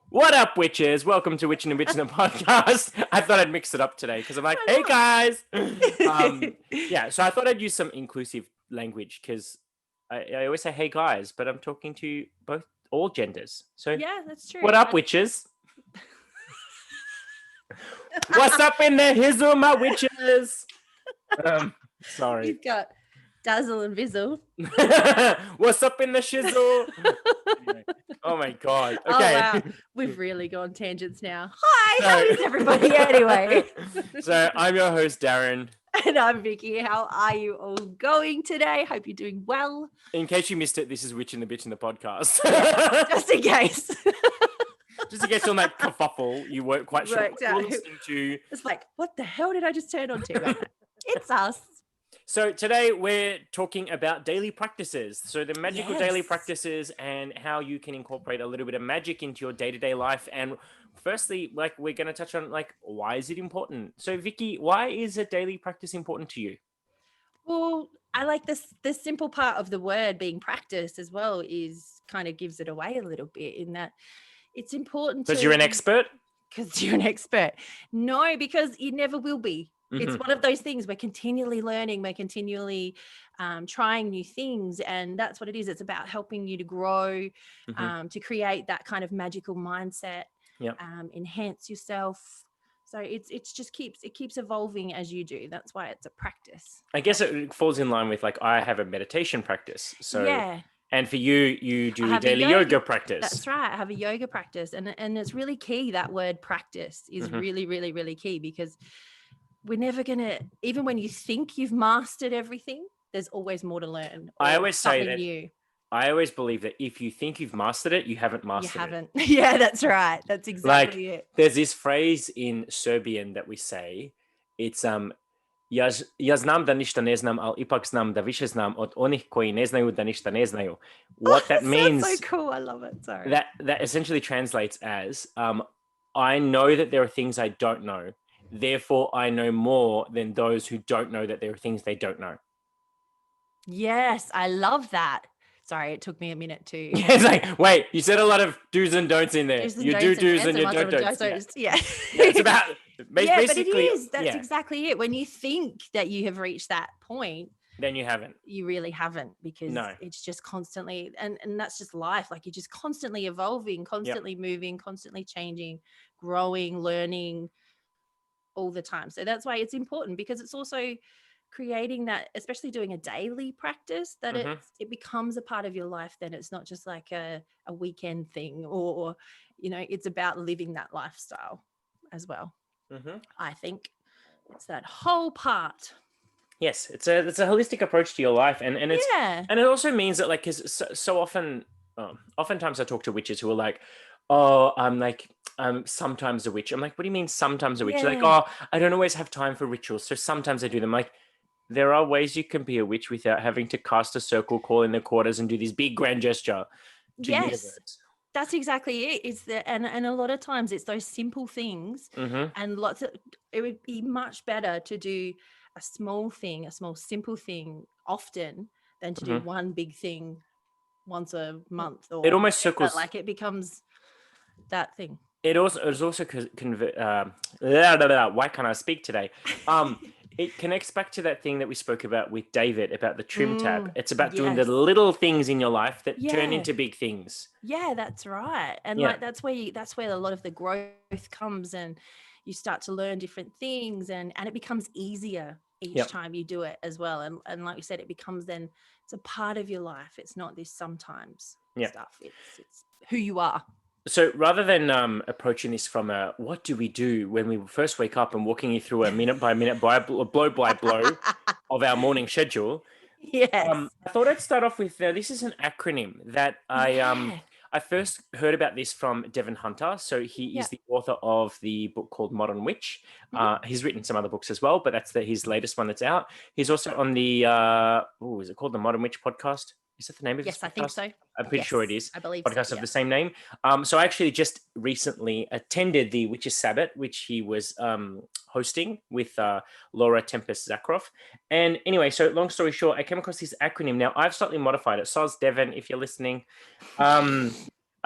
What up, witches? Welcome to Witchin and Bitchin, the podcast. I thought I'd mix it up today because I'm like, hey guys. So I thought I'd use some inclusive language because I always say hey guys, but I'm talking to all genders. So Yeah, that's true. what up, witches? What's up in the hizzle, my witches? Sorry. You've got Dazzle and Vizzle. What's up in the shizzle? Anyway. Oh my god. Okay. Oh wow, we've really gone tangents now. Hi, how is everybody anyway? So I'm your host, Darren. And I'm Vicky. How are you all going today? Hope you're doing well. In case you missed it, this is Witchin and Bitchin, the podcast. Just in case. Just in case on that kerfuffle, you weren't quite sure what you were listening to. It's like, what the hell did I just turn on to? It's us. So today we're talking about daily practices. So the Magickal Daily Practices and how you can incorporate a little bit of magic into your day-to-day life. And firstly, we're going to touch on why is it important? So Vicky, why is a daily practice important to you? Well, I like this simple part of the word being practice as well is kind of gives it away a little bit in that it's important because you're an expert. Because you're an expert. No, because you never will be. Mm-hmm. It's one of those things we're continually learning, we're continually trying new things, and that's what it is. It's about helping you to grow, to create that kind of magical mindset, enhance yourself. So it just keeps evolving as you do. That's why it's a practice. I guess it falls in line with I have a meditation practice. So yeah. And for you do a daily yoga practice. That's right. I have a yoga practice, and it's really key. That word practice is really, really, really key because we're never going to, even when you think you've mastered everything, there's always more to learn. I always say that. New. I always believe that if you think you've mastered it, you haven't mastered it. You haven't. Yeah, that's right. That's exactly it. There's this phrase in Serbian that we say. It's Ja znam da ništa ne znam, ali ipak znam da više znam od onih koji ne znaju da ništa ne znaju. What that means... so cool. I love it. Sorry. That essentially translates as, I know that there are things I don't know. Therefore, I know more than those who don't know that there are things they don't know. Yes, I love that. Sorry, it took me a minute to... Yeah, it's like, wait, you said a lot of do's and don'ts in there. You do do's and you don't don'ts. Yeah. It's about... Yeah, but it is. That's exactly it. When you think that you have reached that point... Then you haven't. You really haven't, because it's just constantly... And that's just life. Like, you're just constantly evolving, constantly moving, constantly changing, growing, learning all the time. So that's why it's important, because it's also... creating that, especially doing a daily practice, that it becomes a part of your life. Then it's not just like a weekend thing, or it's about living that lifestyle as well. I think it's that whole part. Yes, it's a holistic approach to your life, and it's and it also means that because so often, oftentimes I talk to witches who are like, oh, I'm sometimes a witch. I'm like, what do you mean sometimes a witch? Like, oh, I don't always have time for rituals, so sometimes I do them. Like, there are ways you can be a witch without having to cast a circle, call in the quarters, and do this big grand gesture. Yes, that's exactly it. It's and a lot of times it's those simple things, and it would be much better to do a small simple thing often than to do one big thing once a month. Or it almost circles. Like, it becomes that thing. It also why can't I speak today? It connects back to that thing that we spoke about with David about the trim tab. It's about doing the little things in your life that turn into big things. Yeah, that's right. And that's where a lot of the growth comes, and you start to learn different things, and it becomes easier each time you do it as well. And like you said, it becomes then it's a part of your life. It's not this sometimes stuff. It's who you are. So rather than approaching this from a what do we do when we first wake up and walking you through a minute by minute, blow by blow of our morning schedule, I thought I'd start off with this is an acronym that I first heard about this from Devin Hunter. So he is the author of the book called Modern Witch. He's written some other books as well, but that's his latest one that's out. He's also on the is it called the Modern Witch podcast? Is that the name of this podcast? Yes, I think so. I'm pretty sure it is. I believe podcast of the same name. So I actually just recently attended the Witches Sabbath, which he was hosting with Laura Tempest Zakroff. And anyway, so long story short, I came across this acronym. Now, I've slightly modified it. Soz Devon, if you're listening.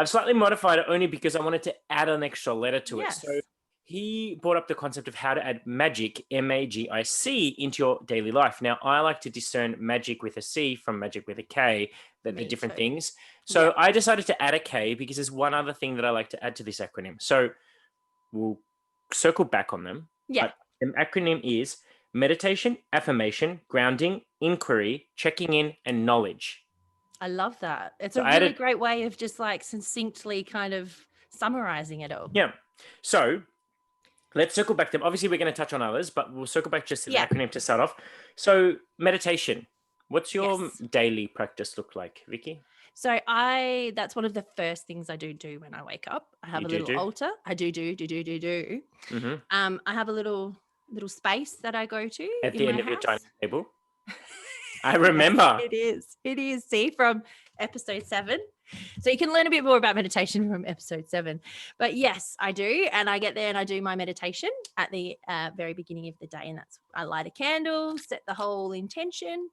I've slightly modified it only because I wanted to add an extra letter to it. Yes. So he brought up the concept of how to add magic, M-A-G-I-C, into your daily life. Now, I like to discern magic with a C from magic with a K, that they're different things. So I decided to add a K because there's one other thing that I like to add to this acronym. So we'll circle back on them. Yeah. But the acronym is meditation, affirmation, grounding, inquiry, checking in, and knowledge. I love that. It's a really great way of just like succinctly kind of summarizing it all. Yeah. So let's circle back to them. Obviously, we're going to touch on others, but we'll circle back just to the acronym to start off. So meditation. What's your daily practice look like, Vicky? So that's one of the first things I do when I wake up. I have a little altar. I do. Mm-hmm. I have a little space that I go to at the end of your dining table. I remember. It is. See, from episode 7. So you can learn a bit more about meditation from episode 7. But yes, I do. And I get there and I do my meditation at the very beginning of the day. And I light a candle, set the whole intention,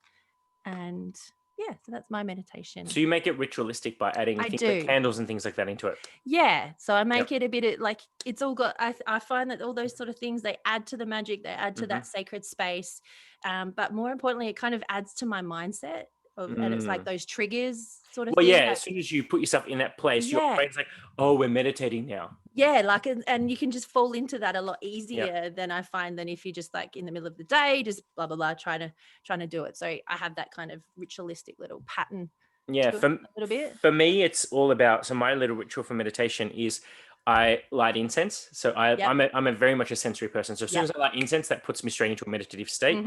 and yeah, so that's my meditation. So you make it ritualistic by adding things like candles and things like that into it. Yeah. So I make it a bit of, like, it's all got, I find that all those sort of things, they add to the magic, they add to that sacred space. But more importantly, it kind of adds to my mindset. And it's like those triggers sort of thing. Yeah, as soon as you put yourself in that place, your brain's like, oh, we're meditating now. Yeah, like, and you can just fall into that a lot easier than I find than if you just like in the middle of the day, just blah, blah, blah, trying to do it. So I have that kind of ritualistic little pattern. Yeah, a little bit. For me, it's all about, so my little ritual for meditation is I light incense. So I'm a very much a sensory person. So as soon as I light incense, that puts me straight into a meditative state.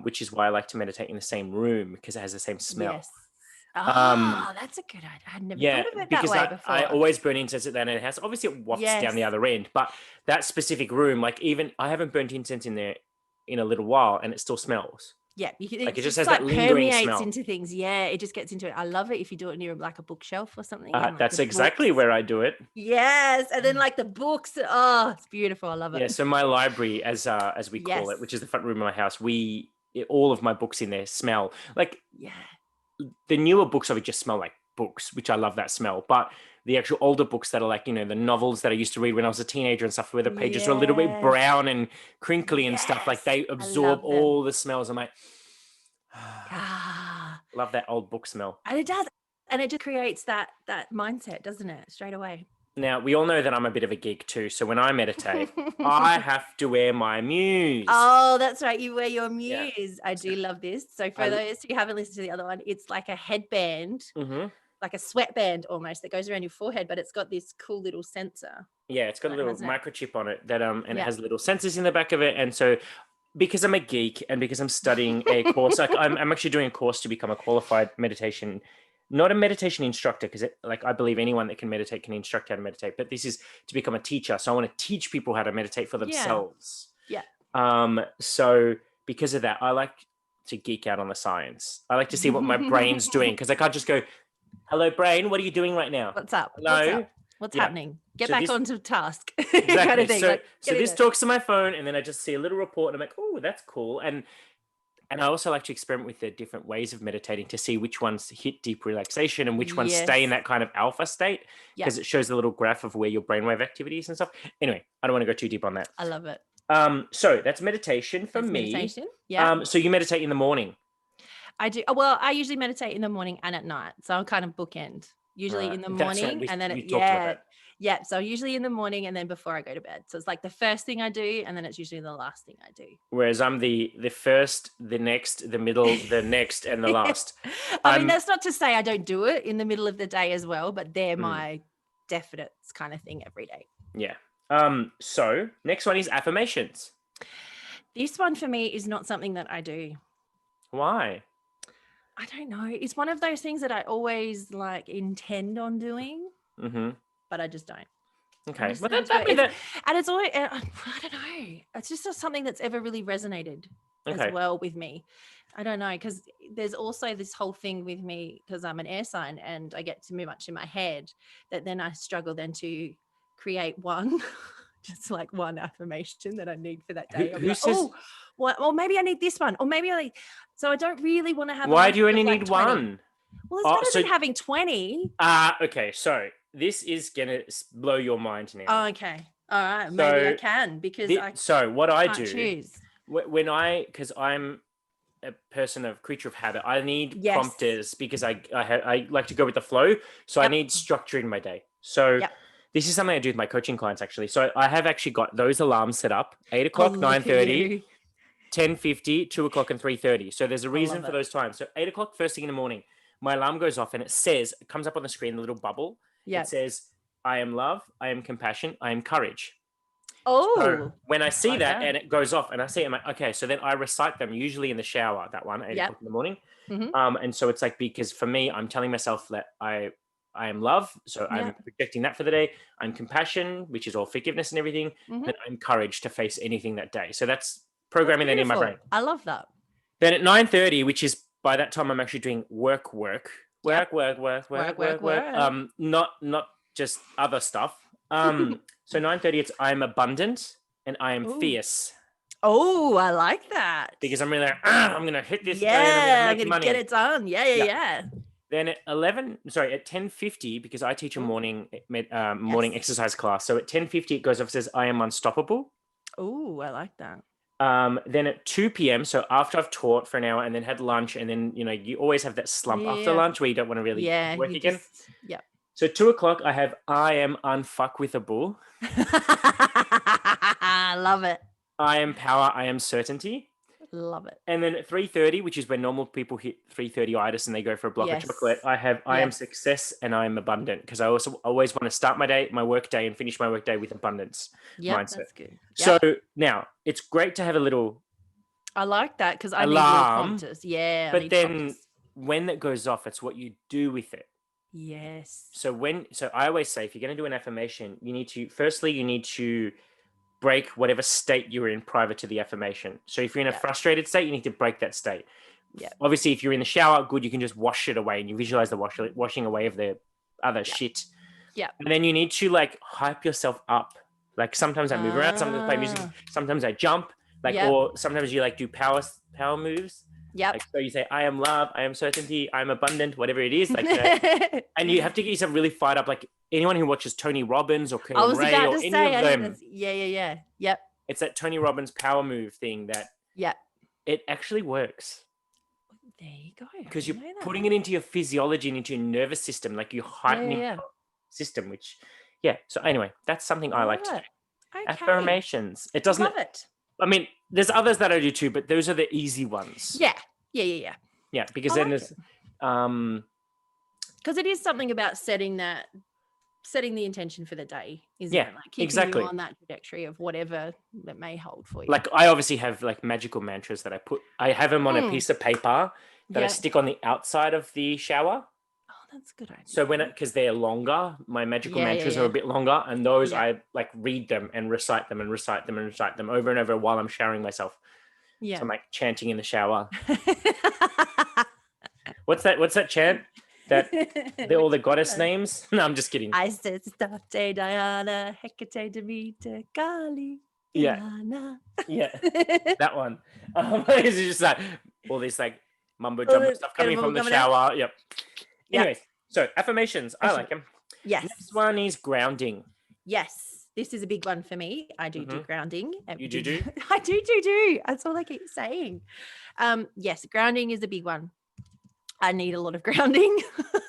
Which is why I like to meditate in the same room because it has the same smell. Yes. That's a good idea. I had never thought of it that way before. I always burn incense at that end of the house. Obviously, it wafts down the other end, but that specific room, like even I haven't burnt incense in there in a little while, and it still smells. Yeah, it just has that lingering permeates smell. Into things. Yeah, it just gets into it. I love it if you do it near like a bookshelf or something. That's exactly where I do it. Yes, and then like the books. Oh, it's beautiful. I love it. Yeah, so my library, as we call it, which is the front room of my house, all of my books in there smell like. Yeah. The newer books of it just smell like books, which I love that smell. But the actual older books that are like, the novels that I used to read when I was a teenager and stuff, where the pages are a little bit brown and crinkly and stuff, like they absorb all the smells. I'm like, love that old book smell. And it does. And it just creates that mindset, doesn't it? Straight away. Now, we all know that I'm a bit of a geek too. So when I meditate, I have to wear my muse. Oh, that's right. You wear your muse. Yeah. I do love this. So for those who haven't listened to the other one, it's like a headband, like a sweatband almost that goes around your forehead, but it's got this cool little sensor. Yeah, it's got a little microchip on it that and it has little sensors in the back of it. And so because I'm a geek and because I'm studying a course, like I'm actually doing a course to become a qualified meditation, not a meditation instructor, because I believe anyone that can meditate can instruct how to meditate, but this is to become a teacher. So I want to teach people how to meditate for themselves. Yeah. So because of that, I like to geek out on the science. I like to see what my brain's doing, because I can't just go, hello, brain, what are you doing right now? What's up? Hello? What's happening? Get back onto task. Exactly. Kind of thing. So this talks to my phone, and then I just see a little report, and I'm like, oh, that's cool. And I also like to experiment with the different ways of meditating to see which ones hit deep relaxation and which ones stay in that kind of alpha state, because it shows the little graph of where your brainwave activity is and stuff. Anyway, I don't want to go too deep on that. I love it. So that's meditation for me. Meditation. Yeah. So you meditate in the morning? I do. Well, I usually meditate in the morning and at night. So I'm kind of bookend. Usually in the morning and then yeah. So usually in the morning and then before I go to bed. So it's like the first thing I do, and then it's usually the last thing I do. Whereas I'm the first, the next, the middle, the next, and the last. I mean, that's not to say I don't do it in the middle of the day as well, but they're my definite kind of thing every day. Yeah. So next one is affirmations. This one for me is not something that I do. Why? I don't know. It's one of those things that I always intend on doing, but I just don't. Okay. Well, that's and it's always, I don't know. It's just not something that's ever really resonated as well with me. I don't know, because there's also this whole thing with me, because I'm an air sign and I get too much in my head, that then I struggle then to create one, just like one affirmation that I need for that day. Who says? Or maybe I need this one, or maybe so I don't really want to have. Why do you only need 20. one? Well, it's better than having 20. Okay, so this is gonna blow your mind now. Oh, okay. All right. Maybe I can because so what I can't do choose. when because I'm a person of creature of habit, I need prompters because I like to go with the flow. So I need structure in my day. So this is something I do with my coaching clients actually. So I have actually got those alarms set up: 8 o'clock, 9:30, 10:50, 2 o'clock, and 3:30. So there's a reason for those times. So 8 o'clock, first thing in the morning, my alarm goes off and it comes up on the screen, a little bubble. It says, I am love, I am compassion, I am courage. Oh, so when I see that and it goes off and I see it, I'm like, okay, so then I recite them usually in the shower, that one, 8 o'clock in the morning. And so it's like, because for me, I'm telling myself that I am love. So I'm projecting that for the day. I'm compassion, which is all forgiveness and everything. And I'm courage to face anything that day. So that's programming that in my brain. I love that. Then at 9:30, which is by that time, I'm actually doing work. Not just other stuff. So 9:30, it's I'm abundant and I am fierce. Oh, I like that. Because I'm really like, I'm going to hit this. Yeah, I'm going to get it done. Yeah. Then at 10:50, because I teach a morning exercise class. So at 10:50, it goes off, says, I am unstoppable. Oh, I like that. Then at 2 p.m., so after I've taught for an hour and then had lunch, and then, you always have that slump after lunch where you don't want to really work again. So 2 o'clock, I have, I am unfuckwithable. I love it. I am power, I am certainty. Love it. And then at 3:30, which is when normal people hit 3:30itis and they go for a block of chocolate, I am success and I am abundant, because I also always want to start my work day and finish my work day with abundance mindset. That's good. So now it's great to have a little I like that, because I need little prompters. Yeah. But then when that goes off, it's what you do with it. Yes. So I always say, if you're going to do an affirmation, you need to break whatever state you're in prior to the affirmation. So if you're in a frustrated state, you need to break that state. Yeah. Obviously, if you're in the shower, good, you can just wash it away and you visualize the washing away of the other shit. Yeah. And then you need to hype yourself up. Like sometimes I move around, sometimes I play music, sometimes I jump, or sometimes you do power moves. Yeah. So you say, I am love, I am certainty, I'm abundant, whatever it is. And you have to get yourself really fired up. Like anyone who watches Tony Robbins or Colin Ray or any of them. Yeah. Yep. It's that Tony Robbins power move thing that it actually works. There you go. Because you're putting it into your physiology and into your nervous system, like you're heightening your system, which, So anyway, that's something I like to do. Okay. Affirmations. It doesn't. Love it. I mean, there's others that I do too, but those are the easy ones. Yeah, because then there's because it is something about setting the intention for the day, isn't it? Like keeping you on that trajectory of whatever that may hold for you. Like I obviously have magical mantras that I have them on a piece of paper that I stick on the outside of the shower. That's a good idea. So because they're longer, my magical mantras are a bit longer, and those I read them and recite them and recite them and recite them over and over while I'm showering myself. Yeah. So I'm chanting in the shower. What's that chant? That all the goddess names? No, I'm just kidding. Isis, Date, Diana, Hecate, Demeter, Kali. Diana. Yeah. That one. It's just all this mumbo jumbo stuff coming from the shower. Yep. Anyways, so affirmations, I like them. Yes. Next one is grounding. Yes. This is a big one for me. I do grounding. You do? I do. That's all I keep saying. Yes, grounding is a big one. I need a lot of grounding.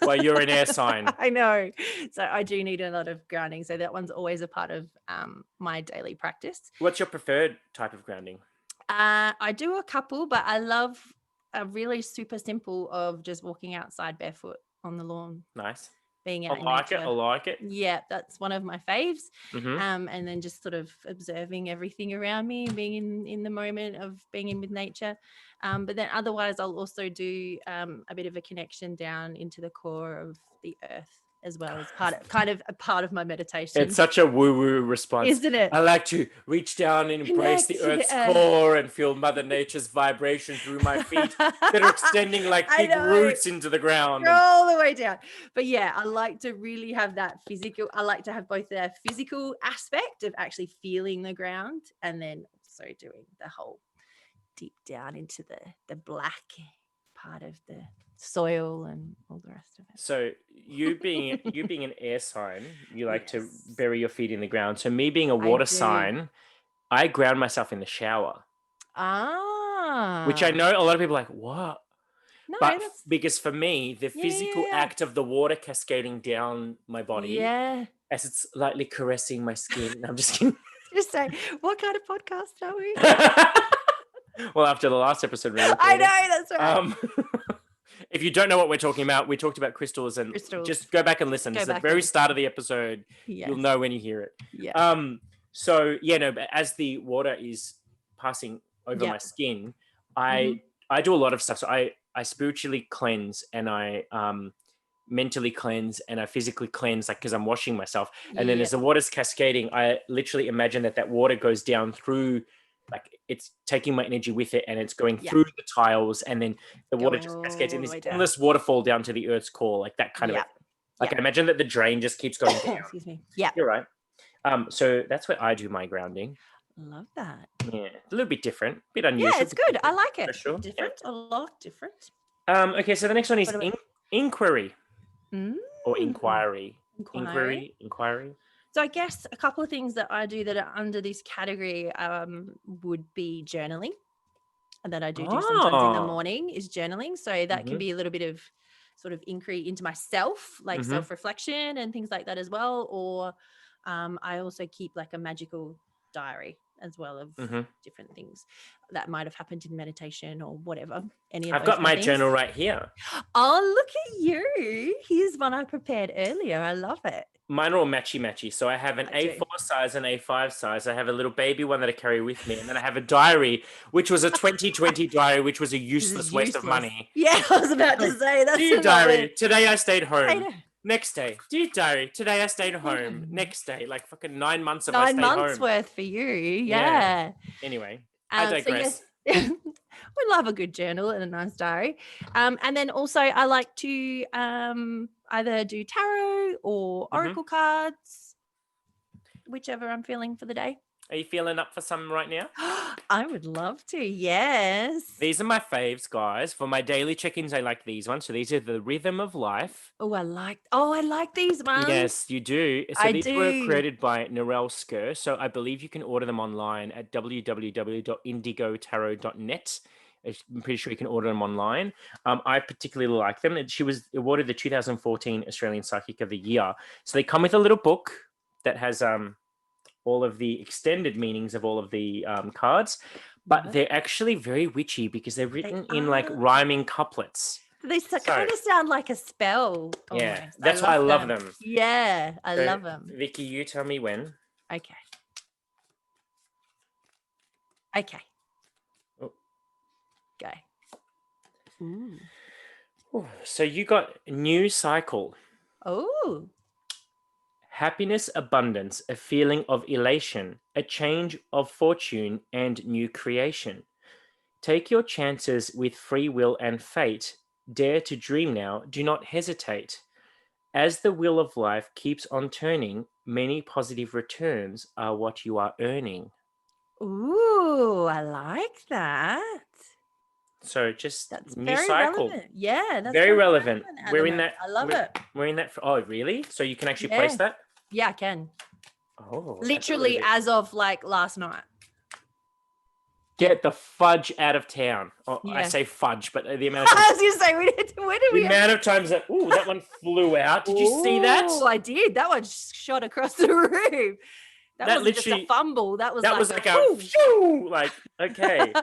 Well, you're an air sign. I know. So I do need a lot of grounding. So that one's always a part of my daily practice. What's your preferred type of grounding? I do a couple, but I love a really super simple of just walking outside barefoot on the lawn. Nice. Being out I like it. Yeah, that's one of my faves. And then just sort of observing everything around me, being in the moment of being in with nature. But then otherwise I'll also do a bit of a connection down into the core of the earth as well as a part of my meditation. It's such a woo-woo response, isn't it? I like to reach down and embrace the earth's core and feel Mother Nature's vibration through my feet that are extending like big roots into the ground. All the way down. But yeah, I like to really have that physical. I like to have both the physical aspect of actually feeling the ground and then also doing the whole deep down into the black part of the soil and all the rest of it. So you being an air sign, you like to bury your feet in the ground. So me being a water sign, I ground myself in the shower. Which I know a lot of people are like, what? No, but because for me, the physical act of the water cascading down my body, as it's lightly caressing my skin. I'm just kidding. Just say, what kind of podcast are we? Well, after the last episode, we I know, that's right. If you don't know what we're talking about, we talked about crystals, and just go back and listen. It's the very start of the episode. You'll know when you hear it. So but as the water is passing over my skin, I do a lot of stuff. So I spiritually cleanse, and I mentally cleanse, and I physically cleanse, like, because I'm washing myself. And then as the water's cascading, I literally imagine that water goes down through, like, it's taking my energy with it, and it's going through the tiles, and then the water just cascades in this endless waterfall down to the earth's core, like that kind of like I imagine that the drain just keeps going down. Excuse me. Yeah, you're right. So that's where I do my grounding. Love that. Yeah, a little bit different, a bit unusual. Yeah, it's good. I like it. For sure. Different, a lot different. Okay, so the next one is inquiry. Or inquiry. Inquiry. So I guess a couple of things that I do that are under this category would be journaling, and that I do sometimes in the morning is journaling. So that can be a little bit of sort of inquiry into myself, like self-reflection and things like that as well. Or I also keep like a magical diary as well of different things that might have happened in meditation or whatever. I've got my journal right here. Oh, look at you. Here's one I prepared earlier. I love it. Mine are all matchy. So I have an A4 size and A5 size. I have a little baby one that I carry with me. And then I have a diary, which was a 2020 diary, which was a useless waste of money. Yeah, I was about to say that. Dear diary, today I stayed home. Next day, dear diary, today I stayed home. Next day, like fucking 9 months of I stayed home. 9 months worth for you. Yeah. Anyway, I digress. So we love a good journal and a nice diary. And then also I like to either do tarot or oracle cards, whichever I'm feeling for the day. Are you feeling up for some right now? I would love to, yes. These are my faves, guys. For my daily check-ins, I like these ones. So these are the Rhythm of Life. I like these ones. Yes, you do. So these were created by Narelle Skur. So I believe you can order them online at www.indigotarot.net. I'm pretty sure you can order them online. I particularly like them. She was awarded the 2014 Australian Psychic of the Year. So they come with a little book that has all of the extended meanings of all of the cards, but they're actually very witchy because they're written in like rhyming couplets. They kind of sound like a spell. Yeah, almost. That's why I love them. Yeah, I love them. Vicky, you tell me when. Okay. Oh. Go. Ooh. So you got new cycle. Oh. Happiness, abundance, a feeling of elation, a change of fortune, and new creation. Take your chances with free will and fate. Dare to dream now, do not hesitate. As the wheel of life keeps on turning, many positive returns are what you are earning. Ooh, I like that. So just that's new very cycle. Relevant. Yeah, that's very relevant. We're in that. I love it. We're in that. Oh, really? So you can actually place that? Yeah, I can. Oh, literally as of like last night. Get the fudge out of town. Oh, yeah. I say fudge, but the amount of times, I was going to say, where did we... The amount of times that one flew out. Did you see that? Oh, I did. That one shot across the room. That was just a fumble. That was like a phew, like, okay.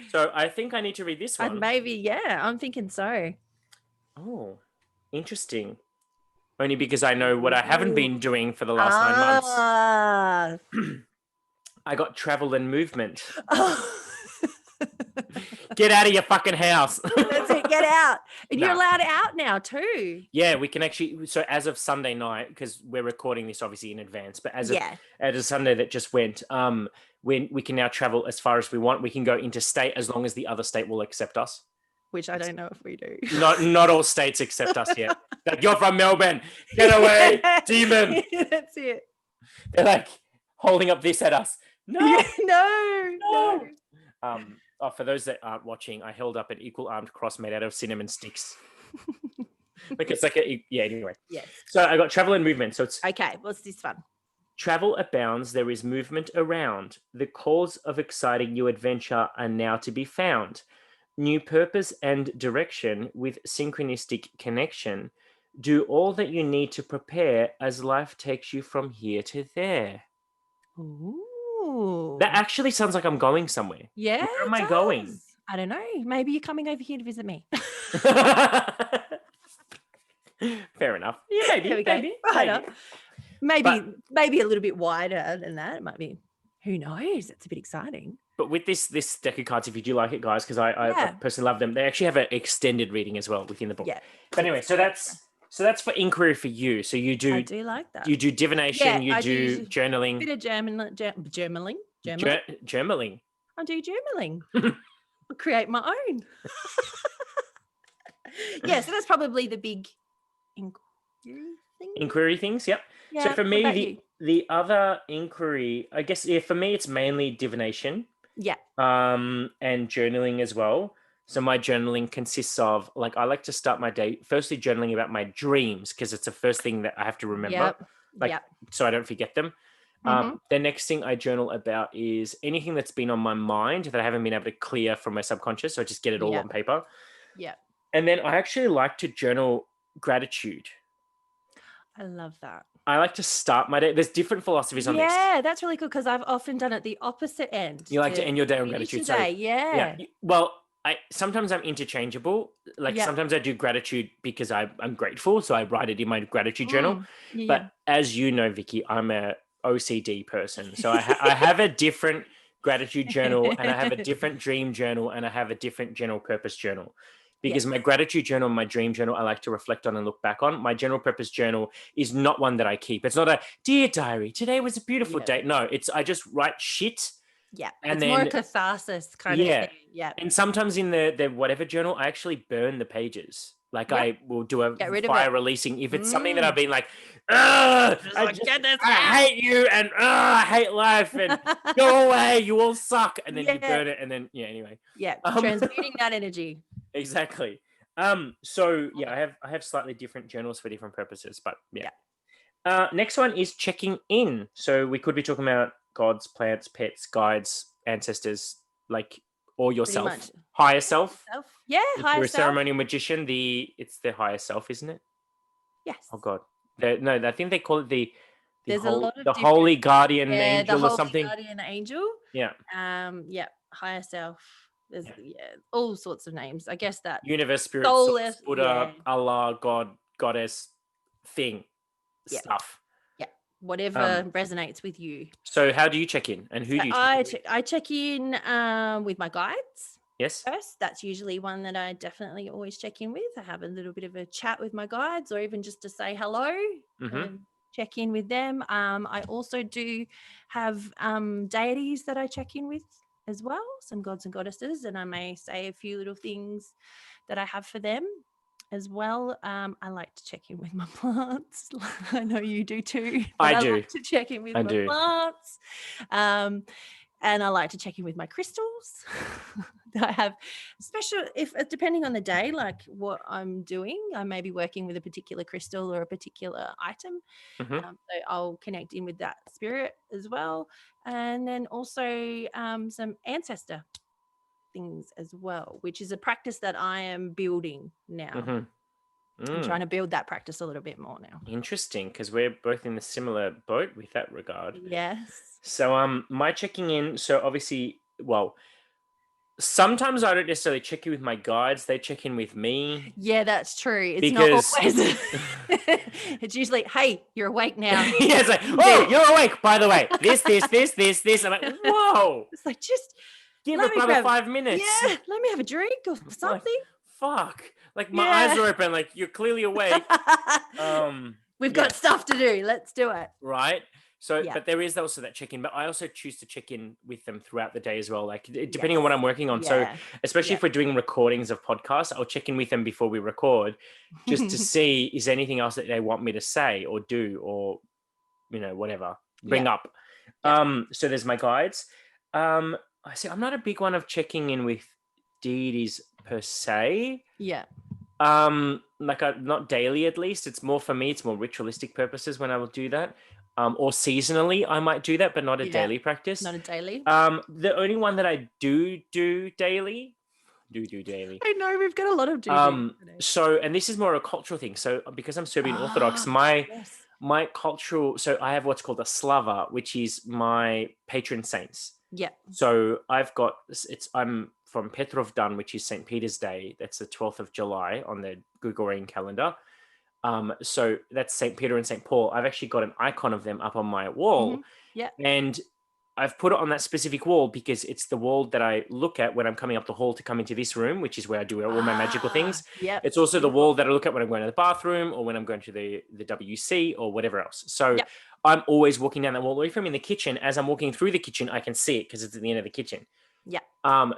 So I think I need to read this one. Maybe, yeah. I'm thinking so. Oh, interesting. Only because I know what I haven't been doing for the last 9 months. I got travel and movement. Get out of your fucking house. That's it. Get out. And you're allowed out now too. Yeah, we can actually. So as of Sunday night, because we're recording this obviously in advance, but as of Sunday that just went, when we can now travel as far as we want. We can go interstate as long as the other state will accept us. Which I don't know if we do. Not all states accept us yet. Like, you're from Melbourne. Get away, demon. That's it. They're like holding up this at us. No. No. Oh, for those that aren't watching, I held up an equal armed cross made out of cinnamon sticks. Like it's like anyway. Yes. So I got travel and movement. So it's okay. What's this one? travel abounds, there is movement around. The calls of exciting new adventure are now to be found. New purpose and direction with synchronistic connection. Do all that you need to prepare as life takes you from here to there. Ooh. That actually sounds like I'm going somewhere. Yeah. Where am I going? I don't know. Maybe you're coming over here to visit me. Fair enough. Yeah, maybe a little bit wider than that. It might be. Who knows? It's a bit exciting. But with this deck of cards, if you do like it, guys, because I personally love them, they actually have an extended reading as well within the book. Yeah. But anyway, so that's for inquiry for you. So you do. I do like that. You do divination. Yeah, you do journaling. A bit of journaling. Journaling. I do journaling. I'll create my own. Yeah, so that's probably the big inquiry things. Yep. Yeah, so for me, the other inquiry, I guess, for me, it's mainly divination. Yeah. And journaling as well. So my journaling consists of, like, I like to start my day firstly journaling about my dreams, because it's the first thing that I have to remember. So I don't forget them. The next thing I journal about is anything that's been on my mind that I haven't been able to clear from my subconscious. So I just get it all on paper. Yeah. And then I actually like to journal gratitude. I love that. I like to start my day. There's different philosophies on this. Yeah, that's really cool, because I've often done it the opposite end. You like to end your day on gratitude. Yeah. Well, sometimes I'm interchangeable. Like sometimes I do gratitude because I'm grateful, so I write it in my gratitude journal. But as you know, Vicky, I'm a OCD person, so I have a different gratitude journal, and I have a different dream journal, and I have a different general purpose journal. Because my gratitude journal and my dream journal, I like to reflect on and look back on. My general purpose journal is not one that I keep. It's not a dear diary, today was a beautiful day. No, I just write shit. Yeah, and it's more a catharsis kind of thing. Yeah. And sometimes in the whatever journal, I actually burn the pages. Like I will do a fire releasing if it's something that I've been like, I hate you, and I hate life, and go away, you all suck, and then you burn it, and then anyway. Yeah, transmuting that energy. Exactly. So I have slightly different journals for different purposes, but next one is checking in. So we could be talking about gods, plants, pets, guides, ancestors, like, or yourself, higher self. Yeah, if higher you're a self. ceremonial magician, it's the higher self, isn't it? Yes. Oh God. No, I think they call it the holy guardian angel or something. Guardian angel. Yeah. Higher self. There's all sorts of names. I guess that universe, spirit, source, Buddha, Allah, God, goddess, thing, stuff. Yeah. Whatever resonates with you. So how do you check in, and who do you check in? I check in with my guides. Yes. First, that's usually one that I definitely always check in with. I have a little bit of a chat with my guides, or even just to say hello and check in with them. I also do have deities that I check in with as well, some gods and goddesses, and I may say a few little things that I have for them as well. I like to check in with my plants. I know you do too. I do. Like to check in with my plants. And I like to check in with my crystals. I have special, depending on the day, like what I'm doing, I may be working with a particular crystal or a particular item. So I'll connect in with that spirit as well. And then also some ancestor things as well, which is a practice that I am building now. I'm trying to build that practice a little bit more now. Interesting, because we're both in a similar boat with that regard. Yes. So my checking in, so obviously, well, sometimes I don't necessarily check in with my guides, they check in with me. Yeah, that's true. It's not always it's usually, hey, you're awake now. Yeah, it's like, oh, you're awake, by the way. This. I'm like, whoa. It's like, just give a brother 5 minutes. Yeah, let me have a drink or something. Like, fuck. Like, my eyes are open, like, you're clearly awake. We've got stuff to do. Let's do it. Right. So, but there is also that check-in, but I also choose to check in with them throughout the day as well, like depending on what I'm working on. So especially if we're doing recordings of podcasts, I'll check in with them before we record just to see, is there anything else that they want me to say or do, or, whatever, bring up. So there's my guides. I see. I'm not a big one of checking in with deities per se. Yeah. Like not daily at least. It's more for me. It's more ritualistic purposes when I will do that. Or seasonally, I might do that, but not a daily practice. Not a daily. The only one that I do daily. I know we've got a lot of So, and this is more a cultural thing. So, because I'm Serbian Orthodox, my cultural. So, I have what's called a slava, which is my patron saints. Yeah. So I'm from Petrovdan, which is St. Peter's Day. That's the 12th of July on the Gregorian calendar. So that's St. Peter and St. Paul. I've actually got an icon of them up on my wall. Mm-hmm. Yeah. And I've put it on that specific wall because it's the wall that I look at when I'm coming up the hall to come into this room, which is where I do all my magical things. Yeah. It's also the wall that I look at when I'm going to the bathroom or when I'm going to the WC or whatever else. So I'm always walking down that wall. Away from in the kitchen. As I'm walking through the kitchen, I can see it because it's at the end of the kitchen. Yeah.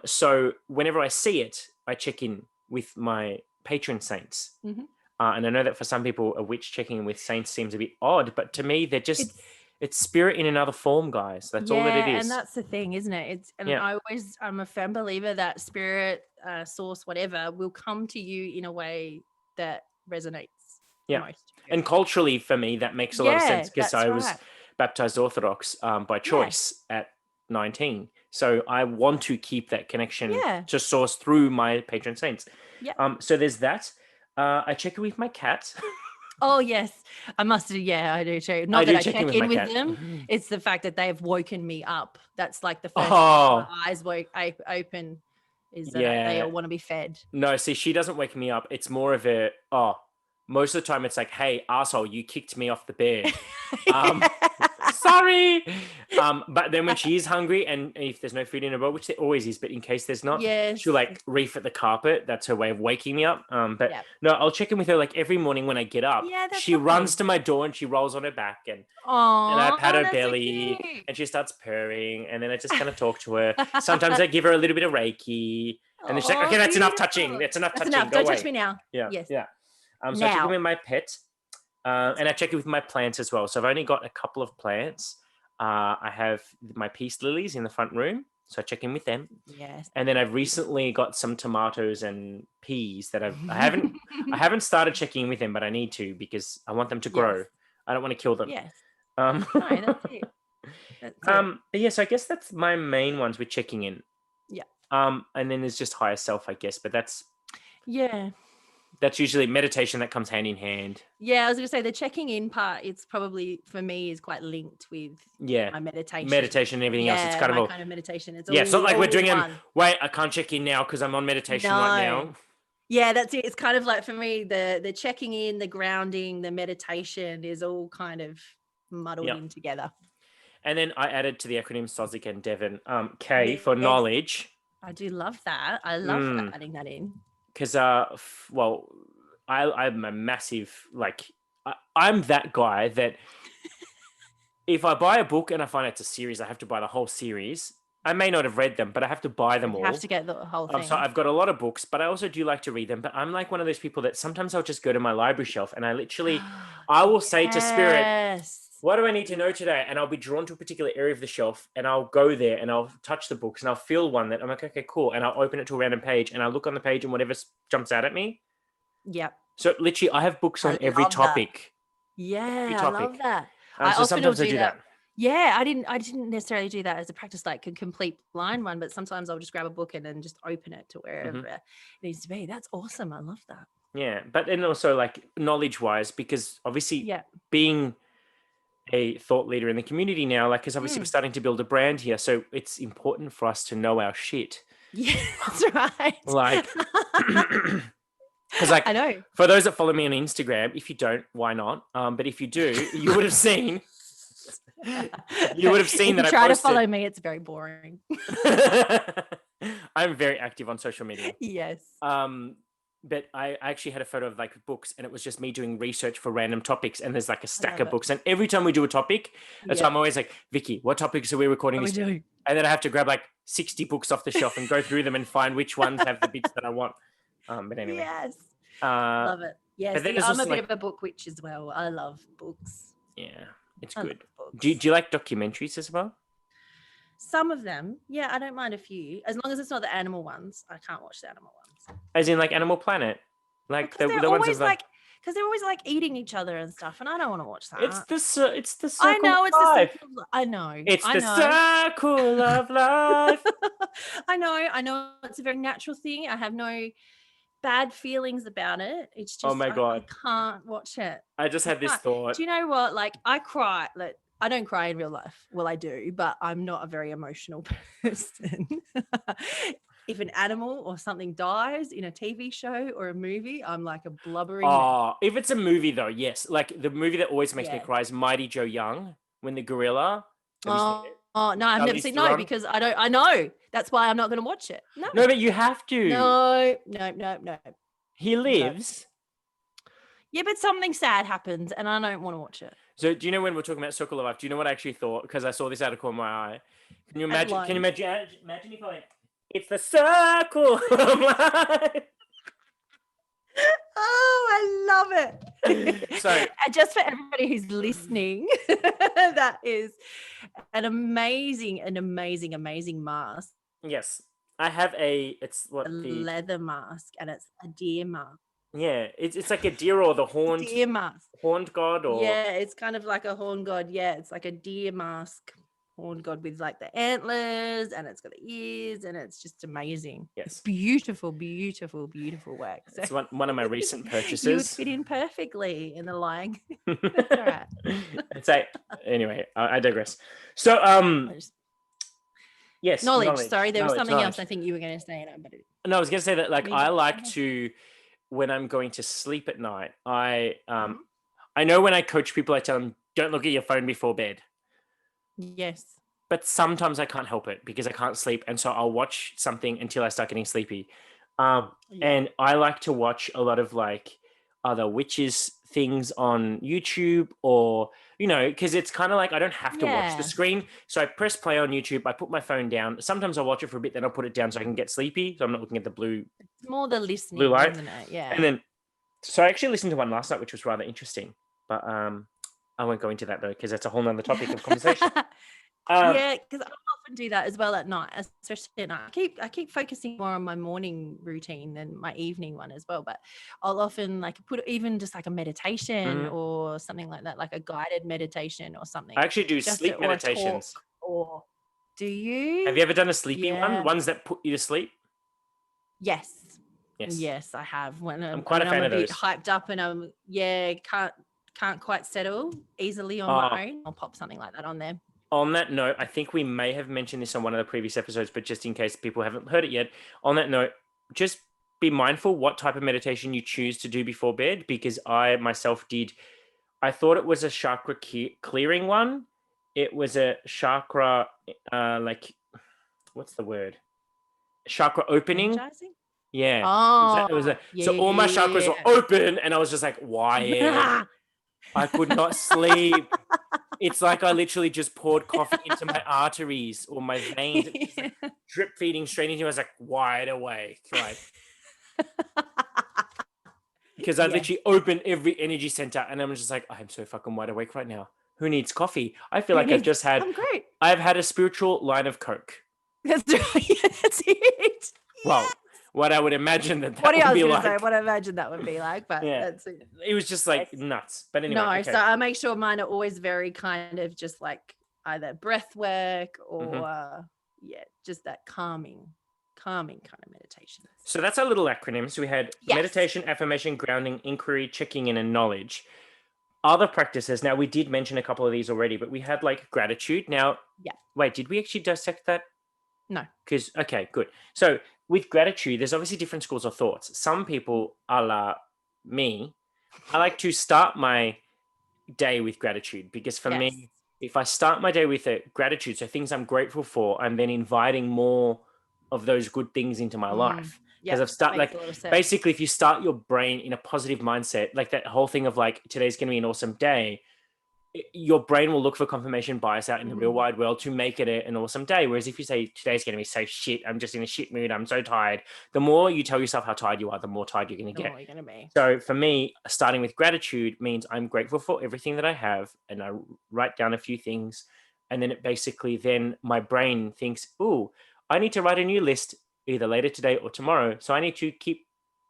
So whenever I see it, I check in with my patron saints. Mm-hmm. And I know that for some people, a witch checking in with saints seems a bit odd, but to me, they're just it's spirit in another form, guys. That's all that it is. And that's the thing, isn't it? I'm a firm believer that spirit, source, whatever, will come to you in a way that resonates. Yeah. Most. And culturally, for me, that makes a lot of sense because I was baptized Orthodox by choice at 19. So I want to keep that connection to source through my patron saints. Yeah. So there's that. I check it with my cat. Oh, yes. I must. Yeah, I do too. Not that I check in with them. It's the fact that they've woken me up. That's like the first time my eyes open is that they all want to be fed. No, see, she doesn't wake me up. It's more of a, most of the time it's like, hey, asshole, you kicked me off the bed. Sorry. But then when she is hungry and if there's no food in her bowl, which there always is, but in case there's not, she'll like reef at the carpet. That's her way of waking me up. But no, I'll check in with her like every morning when I get up. She runs to my door and she rolls on her back and I pat her belly and she starts purring and then I just kind of talk to her. Sometimes I give her a little bit of Reiki and then she's like, okay, that's enough touching. That's enough touching. Go Don't away. touch me now. Yeah. Yes. Yeah. So I check in with my pet. And I check it with my plants as well. So I've only got a couple of plants. I have my peace lilies in the front room. So I check in with them. Yes. And then I've recently got some tomatoes and peas that I haven't started checking in with them, but I need to because I want them to grow. I don't want to kill them. Yes. No, that's it. But yes, I guess that's my main ones with checking in. Yeah. And then there's just higher self, I guess, but that's usually meditation that comes hand in hand. Yeah, I was going to say the checking in part, it's probably for me is quite linked with my meditation and everything else. It's kind of kind of meditation. It's not like we're doing wait, I can't check in now because I'm on meditation right now. Yeah, that's it. It's kind of like for me, the checking in, the grounding, the meditation is all kind of muddled in together. And then I added to the acronym Sozik and Devon, K for knowledge. I do love that. I love adding that in. Because, I'm a massive, I'm that guy that if I buy a book and I find it's a series, I have to buy the whole series. I may not have read them, but I have to buy them all. You have to get the whole thing. So I've got a lot of books, but I also do like to read them. But I'm like one of those people that sometimes I'll just go to my library shelf and I will say to Spirit, what do I need to know today? And I'll be drawn to a particular area of the shelf and I'll go there and I'll touch the books and I'll feel one that I'm like, okay, cool. And I'll open it to a random page and I'll look on the page and whatever jumps out at me. Yep. So literally I have books on every topic. Yeah, I love that. So sometimes I do that. Yeah, I didn't necessarily do that as a practice, like a complete blind one, but sometimes I'll just grab a book and then just open it to wherever it needs to be. That's awesome. I love that. Yeah. But then also like knowledge wise, because obviously being a thought leader in the community now, like, because obviously we're starting to build a brand here. So it's important for us to know our shit. Yeah, that's right. Like, because I know. For those that follow me on Instagram, if you don't, why not? But if you do, you would have seen. You would have seen that I try to follow me. It's very boring. I'm very active on social media. Yes. But I actually had a photo of like books and it was just me doing research for random topics and there's like a stack of books and every time we do a topic, so I'm always like, Vicky, what topics are we recording this? And then I have to grab like 60 books off the shelf and go through them and find which ones have the bits that I want. But anyway. Yes. Love it. Yes. I'm a bit of a book witch as well. I love books. Yeah, it's good. Do you like documentaries as well? Some of them, yeah, I don't mind a few. As long as it's not the animal ones. I can't watch the animal ones. As in like Animal Planet? Like because the ones of the... because they're always like eating each other and stuff, and I don't want to watch that. It's the circle I know of life. I know. It's the circle of life. I know. It's a very natural thing. I have no bad feelings about it. It's just, oh my God, I can't watch it. I just had this thought. Do you know what? Like, I cry. Like, I don't cry in real life. Well, I do, but I'm not a very emotional person. If an animal or something dies in a TV show or a movie, I'm like a blubbering mess. If it's a movie though, yes. Like the movie that always makes me cry is Mighty Joe Young, when the gorilla. Have you seen it? Oh no, I've never seen. No, because I don't. I know. That's why I'm not going to watch it. No, but you have to. No. He lives. No. Yeah, but something sad happens, and I don't want to watch it. So, do you know when we're talking about circle of life? Do you know what I actually thought? Because I saw this article in my eye. Can you imagine? Can you imagine if I? It's the circle of life. Oh, I love it. So, just for everybody who's listening, that is an amazing mask. Yes, I have a leather mask, and it's a deer mask. Yeah, it's like a deer or the horned deer mask, horned god, or it's kind of like a horned god. Yeah, it's like a deer mask. Horned god with like the antlers, and it's got the ears, and it's just amazing. Yes, it's beautiful work. So it's one of my recent purchases. You would fit in perfectly in the line. That's all right. It's like, anyway, I digress. So yes, knowledge. Sorry, there was something else I think you were going to say. No, I was going to say that I like to, when I'm going to sleep at night, I know when I coach people, I tell them, don't look at your phone before bed. Yes. But sometimes I can't help it because I can't sleep. And so I'll watch something until I start getting sleepy. And I like to watch a lot of other witches things on YouTube, or, because it's kind of like I don't have to watch the screen. So I press play on YouTube. I put my phone down. Sometimes I'll watch it for a bit, then I'll put it down so I can get sleepy. So I'm not looking at the blue. It's more the listening, blue light. Isn't it? Yeah. And then, so I actually listened to one last night, which was rather interesting. But I won't go into that though, because that's a whole nother topic of conversation. Yeah, because I often do that as well at night, especially at night. I keep focusing more on my morning routine than my evening one as well. But I'll often put even just a meditation or something like that, like a guided meditation or something. I actually do sleep meditations. Or do you? Have you ever done a sleepy one? Ones that put you to sleep? Yes. Yes, I have. When I'm quite a fan of those. Bit hyped up and I'm can't quite settle easily on my own, I'll pop something like that on there. On that note, I think we may have mentioned this on one of the previous episodes, but just in case people haven't heard it yet, on that note, just be mindful what type of meditation you choose to do before bed, because I myself I thought it was a chakra clearing one. It was a chakra, what's the word? Chakra opening. Energizing? Yeah. Oh, so all my chakras were open, and I was just like, why? I could not sleep. It's like I literally just poured coffee into my arteries or my veins. It was just drip feeding straight into me. I was like wide awake. Because I literally opened every energy center, and I'm just like, I'm so fucking wide awake right now. Who needs coffee? I feel like I'm great. I've had a spiritual line of Coke. That's right. That's it. Well, what I would imagine that what would be like. Say, what I imagine that would be like, but that's it. It was just nuts. But anyway. No, okay. So I make sure mine are always very kind of just either breath work or just that calming kind of meditation. So that's our little acronym. So we had meditation, affirmation, grounding, inquiry, checking in, and knowledge. Other practices. Now we did mention a couple of these already, but we had gratitude. Now, wait, did we actually dissect that? No. Because, okay, good. So with gratitude, there's obviously different schools of thoughts. Some people, a la me, I like to start my day with gratitude, because for me, if I start my day with gratitude, so things I'm grateful for, I'm then inviting more of those good things into my life. Because I've started basically, if you start your brain in a positive mindset, that whole thing of today's going to be an awesome day, your brain will look for confirmation bias out in the real wide world to make it an awesome day. Whereas if you say today's going to be so shit, I'm just in a shit mood, I'm so tired, the more you tell yourself how tired you are, the more tired you're going to get. You're gonna be. So for me, starting with gratitude means I'm grateful for everything that I have, and I write down a few things And then it basically, then my brain thinks, oh, I need to write a new list either later today or tomorrow. So I need to keep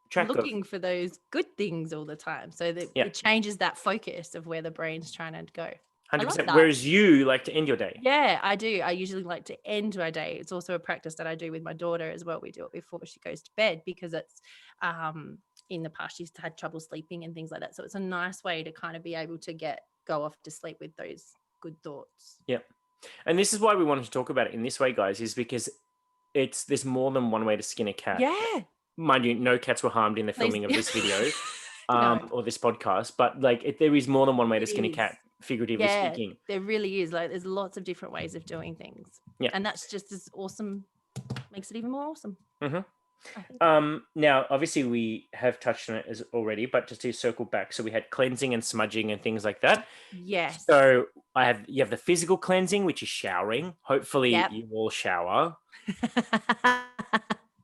track looking for those good things all the time. So that it changes that focus of where the brain's trying to go. 100%. Whereas you like to end your day. Yeah, I do. I usually like to end my day. It's also a practice that I do with my daughter as well. We do it before she goes to bed because it's in the past she's had trouble sleeping and things like that. So it's a nice way to kind of be able to go off to sleep with those good thoughts. Yeah. And this is why we wanted to talk about it in this way, guys, is because there's more than one way to skin a cat. Yeah. Mind you, no cats were harmed in the filming of this video or this podcast, but like there is more than one way to skin a cat, figuratively speaking. There really is. Like there's lots of different ways of doing things. Yeah. And that's just as awesome, makes it even more awesome. Now, obviously, we have touched on it as already, but just to circle back, so we had cleansing and smudging and things like that. Yes. So you have the physical cleansing, which is showering. Hopefully, you all shower.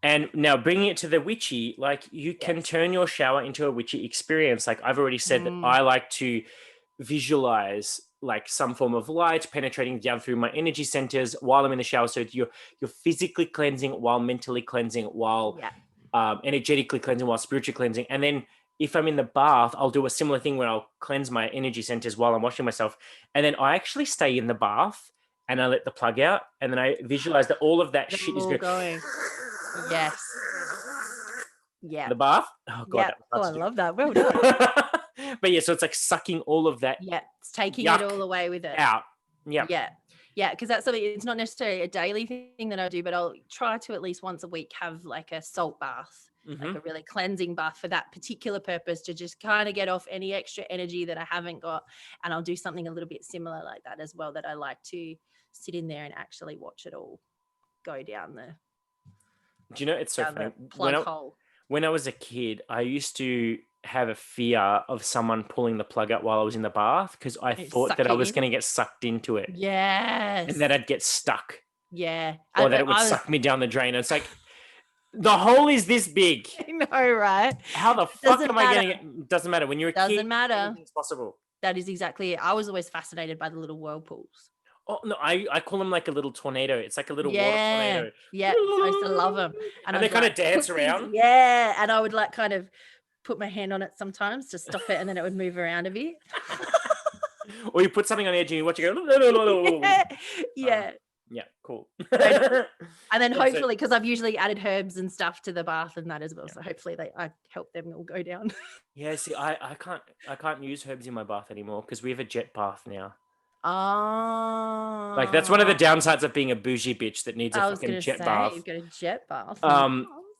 And now bringing it to the witchy, like you can turn your shower into a witchy experience. Like I've already said that I like to visualize like some form of light penetrating down through my energy centers while I'm in the shower. So you're physically cleansing while mentally cleansing, while energetically cleansing, while spiritually cleansing. And then if I'm in the bath, I'll do a similar thing where I'll cleanse my energy centers while I'm washing myself. And then I actually stay in the bath and I let the plug out. And then I visualize that all of that shit is going. Yes. Yeah. The bath? Oh, God. Yeah. I love that. Well done. But yeah, so it's like sucking all of that. Yeah. It's taking it all away with it. Out. Yeah. Yeah. Yeah. Because that's something, it's not necessarily a daily thing that I do, but I'll try to at least once a week have like a salt bath, like a really cleansing bath for that particular purpose to just kind of get off any extra energy that I haven't got. And I'll do something a little bit similar like that as well, that I like to sit in there and actually watch it all go down the. Do you know, it's so funny. When I was a kid, I used to have a fear of someone pulling the plug out while I was in the bath because I thought that I was going to get sucked into it. Yes. And that I'd get stuck. Yeah. Or that it would suck me down the drain. It's like, the hole is this big. I know, right? How the fuck am I getting it? Doesn't matter. When you're a kid, doesn't matter. It's possible. That is exactly it. I was always fascinated by the little whirlpools. Oh, no, I call them like a little tornado. It's like a little water tornado. Yeah, I used to love them. And they kind of dance around. Yeah, and I would like kind of put my hand on it sometimes to stop it and then it would move around a bit. Or you put something on the edge and you watch it go. Yeah. Yeah, cool. And then hopefully, because I've usually added herbs and stuff to the bath and that as well. So hopefully I help them all go down. Yeah, see, I can't use herbs in my bath anymore because we have a jet bath now. Oh. Like that's one of the downsides of being a bougie bitch that needs a fucking jet bath. You've got a jet bath.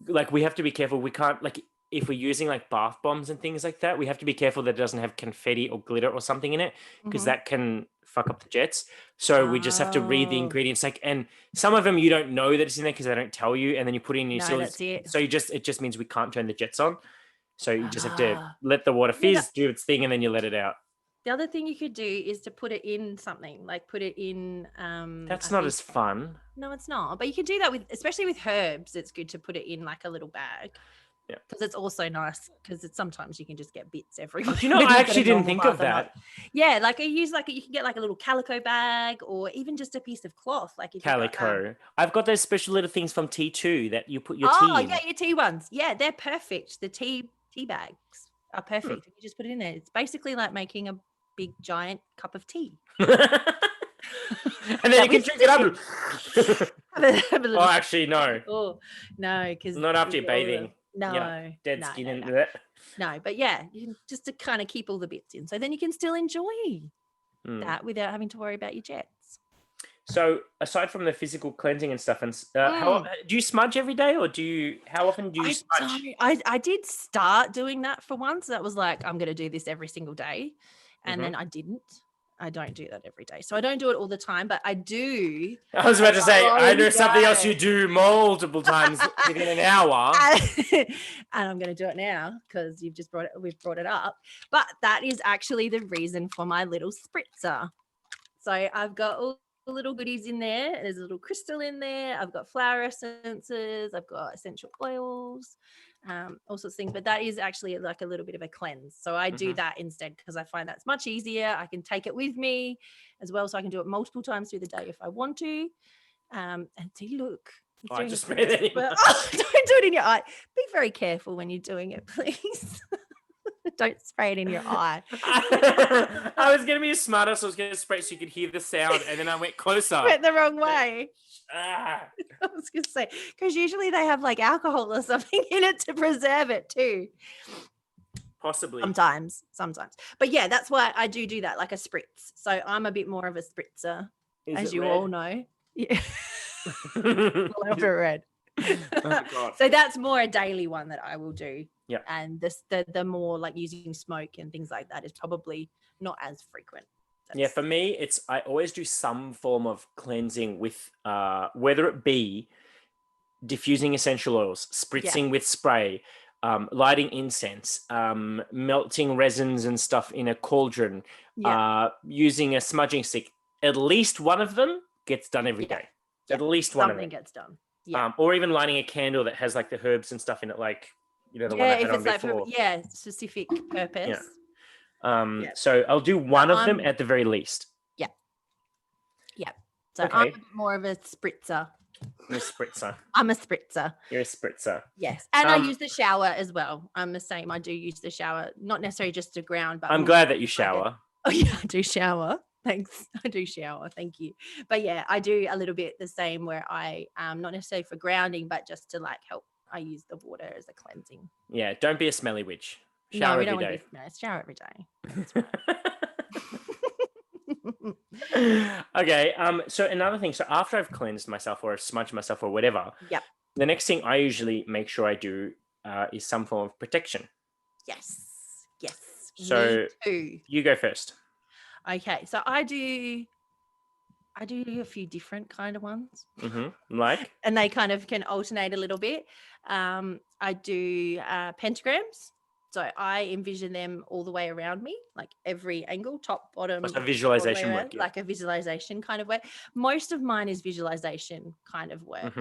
Like we have to be careful. We can't, like, if we're using like bath bombs and things like that, we have to be careful that it doesn't have confetti or glitter or something in it because that can fuck up the jets. So we just have to read the ingredients. Like, and some of them you don't know that it's in there because they don't tell you, and then you put it in your that's it. So it just means we can't turn the jets on. So you just have to let the water fizz, do its thing, and then you let it out. The other thing you could do is to put it in something, like put it in. That's not as fun. No, it's not. But you can do that especially with herbs. It's good to put it in like a little bag. Yeah. Because it's also nice because sometimes you can just get bits everywhere. You know, I actually didn't think of that. Yeah, like you can get like a little calico bag or even just a piece of cloth. Like calico. I've got those special little things from T2 that you put your tea in. Oh, yeah, your tea ones. Yeah, they're perfect. The tea bags are perfect. You just put it in there. It's basically like making a big giant cup of tea. And then you can drink it up. Oh, actually, no. Oh, no, because not after you're bathing. No, dead skin into that. No, but yeah, you can just to kind of keep all the bits in, so then you can still enjoy that without having to worry about your jets. So, aside from the physical cleansing and stuff, and do you smudge every day, or how often do you smudge? I did start doing that for once. That was like, I'm going to do this every single day, and then I didn't. I don't do that every day. So I don't do it all the time, but I do. I was about to say, I know something else you do multiple times within an hour. And I'm going to do it now because we've brought it up. But that is actually the reason for my little spritzer. So I've got all the little goodies in there. There's a little crystal in there. I've got flower essences. I've got essential oils. all sorts of things. But that is actually like a little bit of a cleanse. So I do that instead because I find that's much easier. I can take it with me as well. So I can do it multiple times through the day if I want to. And see, look. I just made it. Don't do it in your eye. Be very careful when you're doing it, please. Don't spray it in your eye. I was going to be a smarter, so I was going to spray it so you could hear the sound, and then I went closer. Went the wrong way. I was going to say, because usually they have like alcohol or something in it to preserve it too. Possibly. Sometimes. But yeah, that's why I do that, like a spritz. So I'm a bit more of a spritzer, as you all know. Yeah. Love it red. Oh, God. So that's more a daily one that I will do. Yeah. And the more like using smoke and things like that is probably not as frequent. Yeah, for me, I always do some form of cleansing with whether it be diffusing essential oils, spritzing with spray, lighting incense, melting resins and stuff in a cauldron, using a smudging stick. At least one of them gets done every day. At least one of them gets done. Or even lighting a candle that has like the herbs and stuff in it, like the one I had on before. Specific purpose. So I'll do one of them at the very least. Yeah. So I'm a bit more of a spritzer. You're a spritzer. I'm a spritzer. You're a spritzer. Yes. And I use the shower as well. I'm the same. I do use the shower, not necessarily just to ground, but I'm glad that you shower. Oh yeah, I do shower. Thanks. I do shower. Thank you. But yeah, I do a little bit the same where I not necessarily for grounding, but just to like help. I use the water as a cleansing. Yeah, don't be a smelly witch. Shower every day. Shower every day. Okay. So another thing. So after I've cleansed myself or smudged myself or whatever, the next thing I usually make sure I do is some form of protection. Yes. So me too. You go first. Okay. So I do a few different kind of ones. Like? And they kind of can alternate a little bit. I do pentagrams. So I envision them all the way around me, like every angle, top, bottom. What's a visualization work? Like a visualization kind of way. Most of mine is visualization kind of work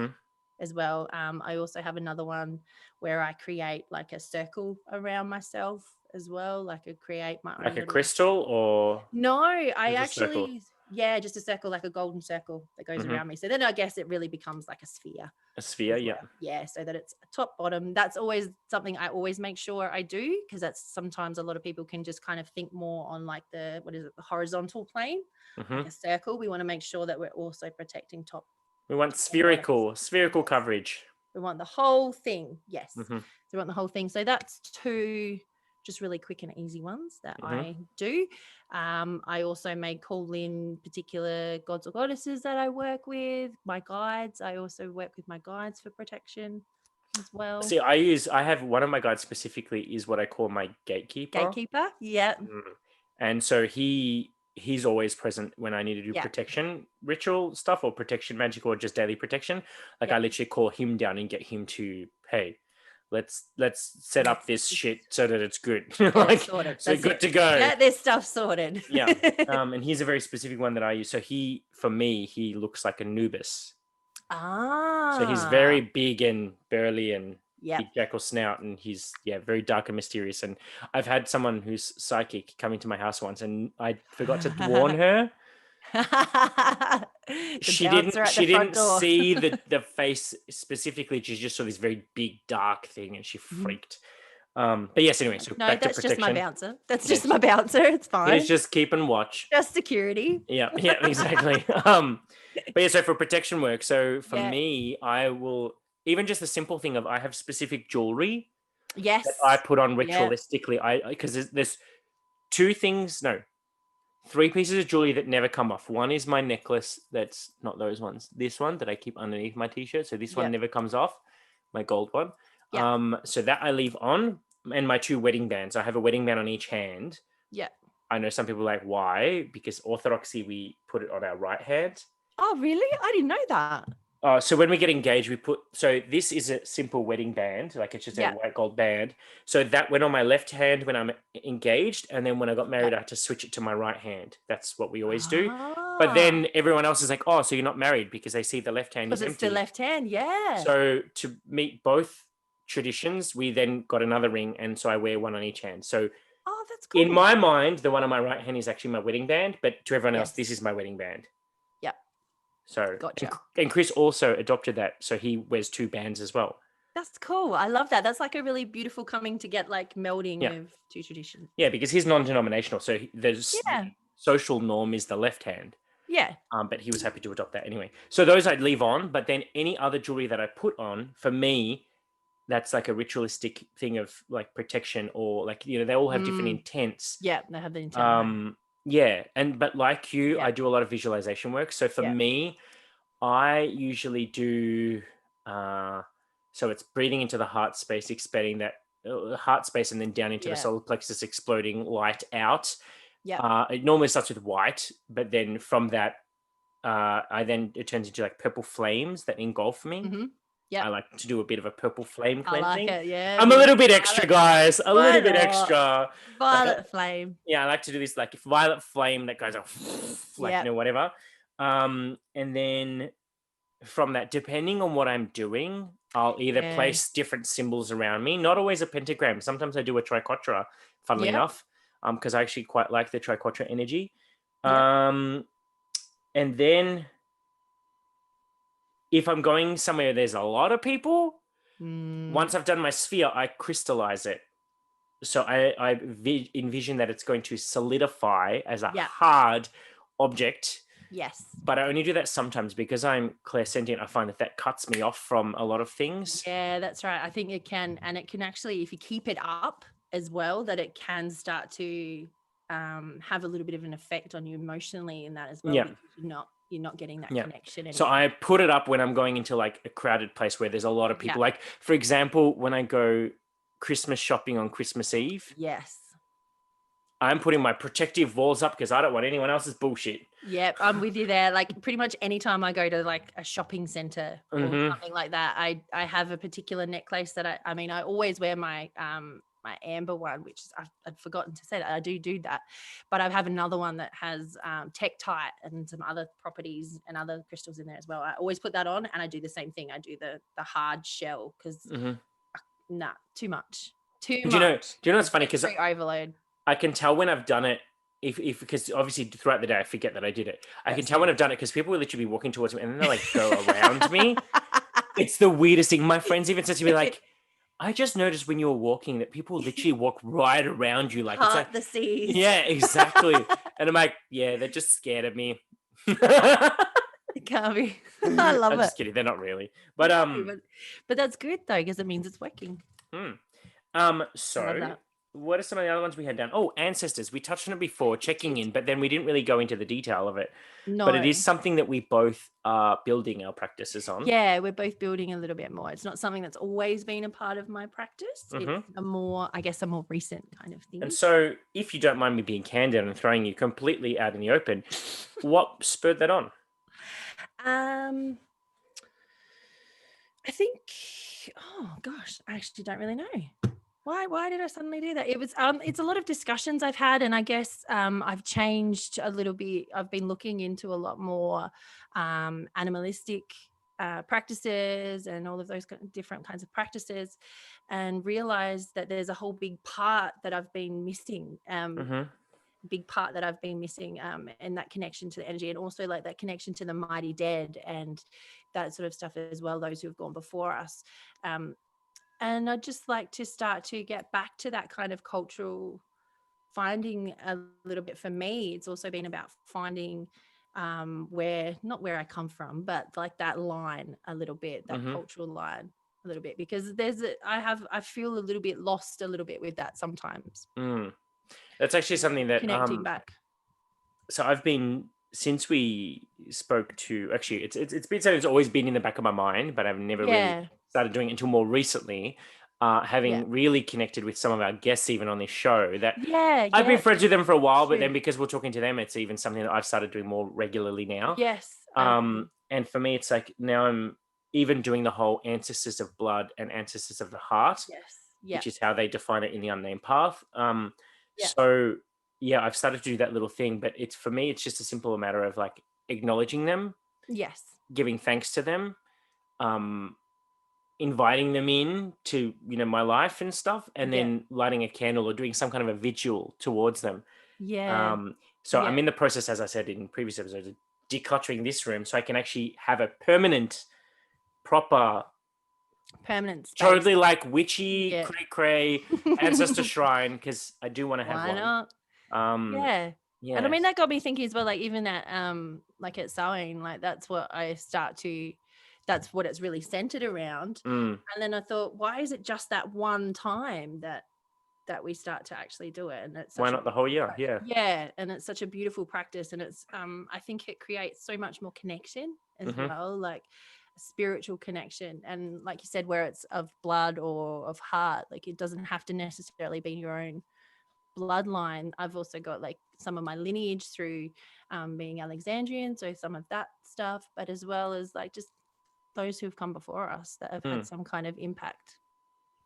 as well. I also have another one where I create like a circle around myself as well. Like I create my own. Like a crystal or? No, I actually... Yeah, just a circle, like a golden circle that goes around me. So then I guess it really becomes like a sphere. A sphere, yeah. Yeah, so that it's top, bottom. That's always something I always make sure I do, because that's sometimes a lot of people can just kind of think more on like the horizontal plane, like a circle. We want to make sure that we're also protecting top. We want spherical coverage. We want the whole thing, yes. So we want the whole thing. So that's two just really quick and easy ones that I do. I also may call in particular gods or goddesses that I work with, my guides. I also work with my guides for protection as well. See, I have one of my guides specifically is what I call my gatekeeper. Yeah. And so he's always present when I need to do protection ritual stuff or protection magic or just daily protection. Like I literally call him down and get him to, hey, let's set up this shit so that it's good. Like, sorted. So good to go. Get this stuff sorted. And he's a very specific one that I use. So he looks like Anubis. So he's very big and burly and big jackal snout, and he's very dark and mysterious. And I've had someone who's psychic come into my house once, and I forgot to warn her. She didn't see the face specifically. She just saw this very big dark thing and she freaked. But yes, anyway, so no, that's just my bouncer. Just my bouncer. It's fine. It's just keep and watch. Just security. Yeah, exactly. But yeah, so for protection work, so for me, I will even just the simple thing of I have specific jewelry that I put on ritualistically. Because there's three pieces of jewelry that never come off. One is my necklace. That's not those ones. This one that I keep underneath my t-shirt. So this one never comes off. My gold one. So that I leave on. And my two wedding bands. I have a wedding band on each hand. Yeah. I know some people are like, why? Because orthodoxy, we put it on our right hand. Oh, really? I didn't know that. So when we get engaged, so this is a simple wedding band, like it's just a white gold band. So that went on my left hand when I'm engaged. And then when I got married, I had to switch it to my right hand. That's what we always do. But then everyone else is like, oh, so you're not married because they see the left hand is empty. Because it's the left hand, yeah. So to meet both traditions, we then got another ring, and so I wear one on each hand. So Oh, that's cool. in my mind, the one on my right hand is actually my wedding band, but to everyone else, Yes. this is my wedding band. Yep. So, Gotcha. and Chris also adopted that, so he wears two bands as well. That's cool. I love that. That's like a really beautiful coming to get, like melding Yeah. of two traditions. Yeah, because he's non-denominational, so there's Yeah. the social norm is the left hand. Yeah. But he was happy to adopt that anyway. So those I'd leave on, but then any other jewelry that I put on, for me, that's like a ritualistic thing of like protection, or like, you know, they all have different intents. Yeah, they have the intent. Yeah, but like you, Yeah. I do a lot of visualization work. So for me, I usually do so it's breathing into the heart space, expanding that heart space, and then down into the solar plexus, exploding light out. Yeah. It normally starts with white, but then from that it turns into like purple flames that engulf me. Yeah. I like to do a bit of a purple flame cleansing. I like it. Yeah. I'm a little bit extra, guys. A little bit extra. Violet flame. Yeah, I like to do this like violet flame that goes off, like, you know, whatever. And then from that, depending on what I'm doing, I'll either place different symbols around me. Not always a pentagram. Sometimes I do a triquetra, funnily enough, because I actually quite like the triquetra energy. And then if I'm going somewhere there's a lot of people, once I've done my sphere, I crystallize it. So I envision that it's going to solidify as a hard object. Yes. But I only do that sometimes because I'm clairsentient. I find that cuts me off from a lot of things. Yeah, that's right. I think it can, and it can actually, if you keep it up as well, that it can start to have a little bit of an effect on you emotionally in that as well. Yeah. Because you're not getting that connection anymore. So I put it up when I'm going into like a crowded place where there's a lot of people. Like, for example, when I go Christmas shopping on Christmas Eve. Yes. I'm putting my protective walls up because I don't want anyone else's bullshit. Yep, I'm with you there. Like pretty much anytime I go to like a shopping center or something like that, I have a particular necklace that I always wear my my amber one, which is, I'd forgotten to say that I do that, but I have another one that has tektite and some other properties and other crystals in there as well. I always put that on, and I do the same thing. I do the hard shell because too much. Do you know what's funny? Because overload. I can tell when I've done it, if because obviously throughout the day I forget that I did it. I can tell when I've done it because people will literally be walking towards me and then they'll like go around me. It's the weirdest thing. My friends even said to me like, I just noticed when you were walking that people literally walk right around you, like it's like the seas. Yeah, exactly. And I'm like, yeah, they're just scared of me. It can't be. I love it. I'm just kidding. They're not really, but that's good though because it means it's working. So what are some of the other ones we had done? Oh, ancestors. We touched on it before, checking in, but then we didn't really go into the detail of it. No. But it is something that we both are building our practices on. Yeah, we're both building a little bit more. It's not something that's always been a part of my practice. It's a more recent kind of thing. And so if you don't mind me being candid and throwing you completely out in the open, what spurred that on? I think, oh gosh, I actually don't really know. Why did I suddenly do that? It was it's a lot of discussions I've had, and I guess I've changed a little bit. I've been looking into a lot more animalistic practices and all of those different kinds of practices, and realized that there's a whole big part that I've been missing. Big part that I've been missing, and that connection to the energy, and also like that connection to the mighty dead and that sort of stuff as well. Those who have gone before us. And I'd just like to start to get back to that kind of cultural finding a little bit. For me, it's also been about finding not where I come from, but like that line a little bit, that cultural line a little bit, because I feel a little bit lost a little bit with that sometimes. That's actually something that connecting back. So I've been, since we spoke to, actually it's been something that's always been in the back of my mind, but I've never really started doing it until more recently, having really connected with some of our guests even on this show that I've been friends with them for a while, but then because we're talking to them, it's even something that I've started doing more regularly now. Yes. And for me, it's like now I'm even doing the whole ancestors of blood and ancestors of the heart, which is how they define it in the unnamed path. So yeah, I've started to do that little thing, but for me, it's just a simple matter of like acknowledging them. Yes. Giving thanks to them. inviting them in to, my life and stuff, and then lighting a candle or doing some kind of a vigil towards them. Yeah. So I'm in the process, as I said in previous episodes, of decluttering this room so I can actually have a proper space. Totally like witchy, Yeah. cray ancestor shrine, because I do want to have Why one. not? Yeah. And I mean, Yes. that got me thinking as well, like even at like at sewing, like that's what it's really centered around. Mm. And then I thought, why is it just that one time that we start to actually do it? And it's Why such a not the whole year? practice. Yeah. Yeah, and it's such a beautiful practice, and it's I think it creates so much more connection as well, like a spiritual connection. And like you said, where it's of blood or of heart, like it doesn't have to necessarily be your own bloodline. I've also got like some of my lineage through being Alexandrian, so some of that stuff, but as well as like just those who've come before us that have had some kind of impact.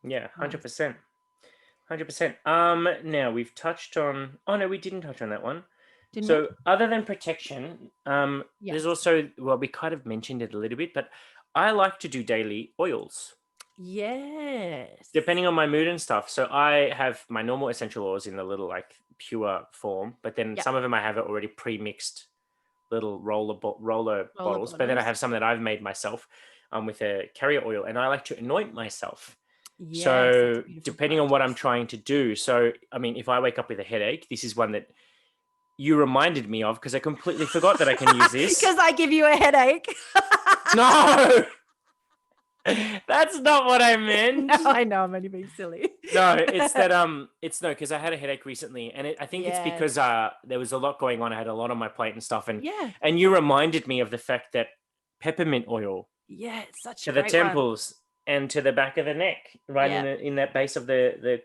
Yeah, 100%. 100%. Now we've touched on. Oh no, we didn't touch on that one. Didn't So other than protection, there's Yes. also, well, we kind of mentioned it a little bit, but I like to do daily oils. Yes. Depending on my mood and stuff. So I have my normal essential oils in the little like pure form, but then some of them I have it already pre-mixed little roller bottles. But then I have some that I've made myself with a carrier oil, and I like to anoint myself. Yes, So depending on what I'm trying to do. So I mean, if I wake up with a headache, this is one that you reminded me of, because I completely forgot that I can use this. Because I give you a headache. No. That's not what I meant. No, I know, I'm only being silly. No, it's that because I had a headache recently, and I think it's because there was a lot going on. I had a lot on my plate and stuff, and you reminded me of the fact that peppermint oil, it's such to a the great temples and to the back of the neck, right in that base of the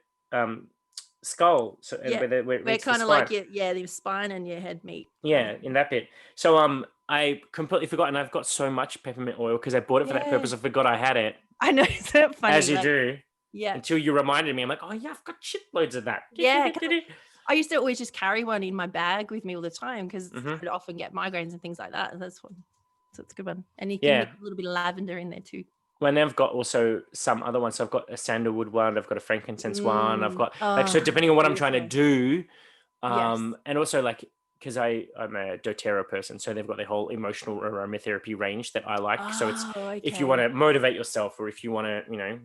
skull. So where kind of like the spine and your head meet. Yeah, in that bit. So I completely forgot, and I've got so much peppermint oil because I bought it for that purpose. I forgot I had it. I know, it's so funny. As you do. Yeah. Until you reminded me. I'm like, oh yeah, I've got shitloads of that. Yeah. I used to always just carry one in my bag with me all the time because I'd often get migraines and things like that. So it's a good one. And you can mix a little bit of lavender in there too. Well, then I've got also some other ones. So I've got a sandalwood one. I've got a frankincense one. I've got so depending on what I'm trying to do. And also like, because I'm a doTERRA person, so they've got their whole emotional aromatherapy range that I like. So it's if you want to motivate yourself, or if you want to,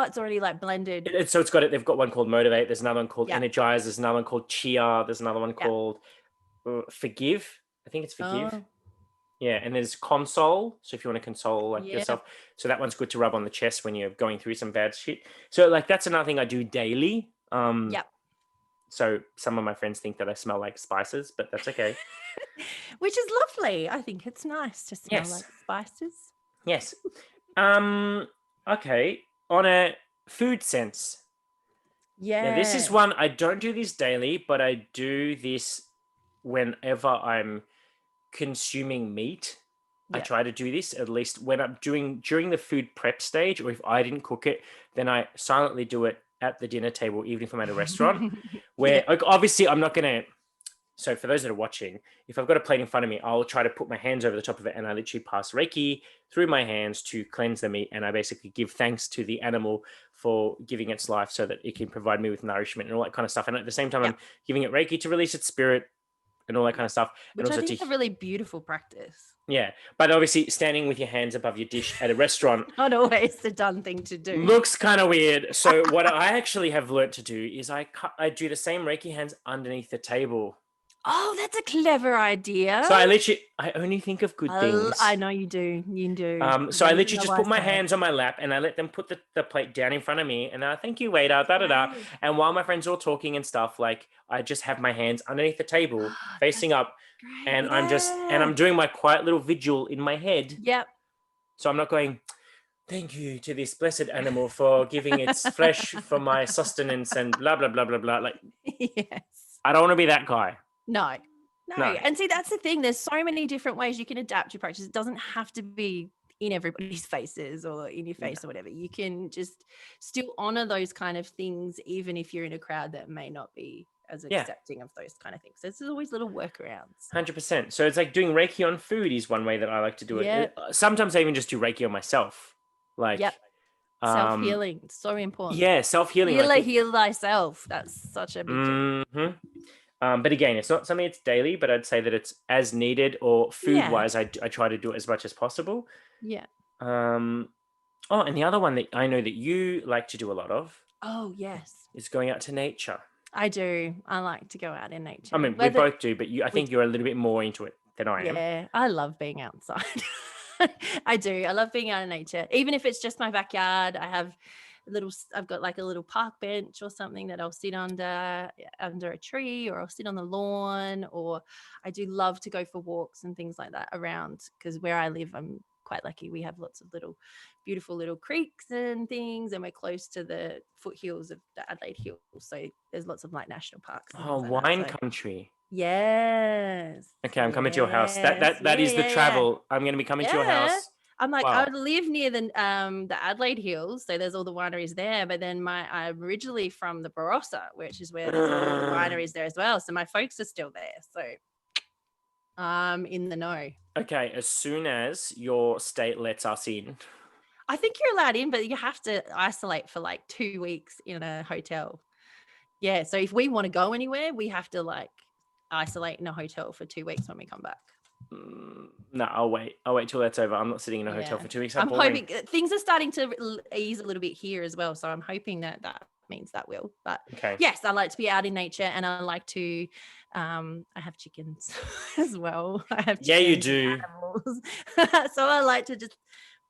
it's already like blended. So they've got one called Motivate. There's another one called Energize. There's another one called Cheer. There's another one called Forgive. I think it's Forgive. Yeah, and there's Console. So if you want to console like yourself, so that one's good to rub on the chest when you're going through some bad shit. So like that's another thing I do daily. So some of my friends think that I smell like spices, but that's okay. Which is lovely. I think it's nice to smell like spices. Yes. Okay. On a food sense. Yeah. Now, this is one, I don't do this daily, but I do this whenever I'm consuming meat. I try to do this at least when I'm during the food prep stage, or if I didn't cook it, then I silently do it at the dinner table, even if I'm at a restaurant, where obviously I'm not going to. So for those that are watching, if I've got a plate in front of me, I'll try to put my hands over the top of it, and I literally pass Reiki through my hands to cleanse the meat. And I basically give thanks to the animal for giving its life so that it can provide me with nourishment and all that kind of stuff. And at the same time, I'm giving it Reiki to release its spirit and all that kind of stuff. Which and also I think is a really beautiful practice. Yeah, but obviously standing with your hands above your dish at a restaurant not always the done thing to do. Looks kind of weird. So what I actually have learned to do is I do the same Reiki hands underneath the table. Oh, that's a clever idea. So I only think of good things. I know you do. You do. So I literally just put my hands on my lap, and I let them put the plate down in front of me, and I thank you, waiter, da-da-da. And while my friends are all talking and stuff, like I just have my hands underneath the table facing up, and I'm doing my quiet little vigil in my head. Yep. So I'm not going, thank you to this blessed animal for giving its flesh for my sustenance and blah, blah, blah, blah, blah. Like, yes. I don't want to be that guy. No. And see, that's the thing. There's so many different ways you can adapt your practice. It doesn't have to be in everybody's faces or in your face or whatever. You can just still honor those kind of things, even if you're in a crowd that may not be as accepting of those kind of things. So there's always little workarounds. 100%. So it's like doing Reiki on food is one way that I like to do it. Sometimes I even just do Reiki on myself. Like, Self-healing, so important. Yeah, self-healing. Heal thyself. That's such a big thing. But again, it's not something that's daily, but I'd say that it's as needed, or food-wise, I try to do it as much as possible. Yeah. And the other one that I know that you like to do a lot of. Oh, yes. Is going out to nature. I do. I like to go out in nature. I mean, we both do, but I think you're a little bit more into it than I am. Yeah, I love being outside. I do. I love being out in nature. Even if it's just my backyard, I've got like a little park bench or something that I'll sit under a tree, or I'll sit on the lawn, or I do love to go for walks and things like that around, because where I live, I'm quite lucky. We have lots of beautiful little creeks and things, and we're close to the foothills of the Adelaide Hills. So there's lots of like national parks. Wine country. Yes. Okay, I'm coming to your house. That is the travel. I'm going to be coming to your house. I'm like, I live near the Adelaide Hills, so there's all the wineries there. But then I'm originally from the Barossa, which is where there's all the wineries there as well. So my folks are still there. So I'm in the know. Okay, as soon as your state lets us in. I think you're allowed in, but you have to isolate for like 2 weeks in a hotel. Yeah, so if we want to go anywhere, we have to like isolate in a hotel for 2 weeks when we come back. No, I'll wait till that's over. I'm not sitting in a hotel for 2 weeks. I'm hoping things are starting to ease a little bit here as well, so I'm hoping that means that will. But yes, I like to be out in nature, and I like to I have chickens as well. I have chickens, you do. So I like to just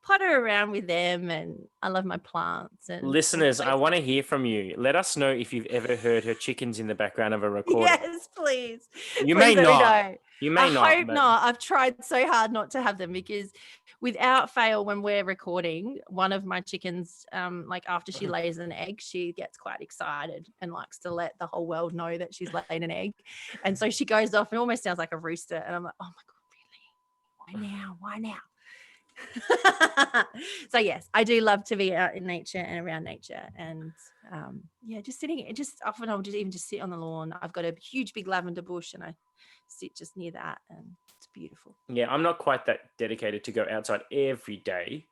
potter around with them, and I love my plants. And listeners, I want to hear from you. Let us know if you've ever heard her chickens in the background of a recording. Yes, please. You may not. You may not. I hope not. I've tried so hard not to have them, because without fail, when we're recording, one of my chickens, like after she lays an egg, she gets quite excited and likes to let the whole world know that she's laid an egg. And so she goes off and almost sounds like a rooster. And I'm like, oh my God, really? Why now? So yes, I do love to be out in nature and around nature, and often I'll just sit on the lawn. I've got a huge big lavender bush, and I sit just near that, and it's beautiful. Yeah, I'm not quite that dedicated to go outside every day.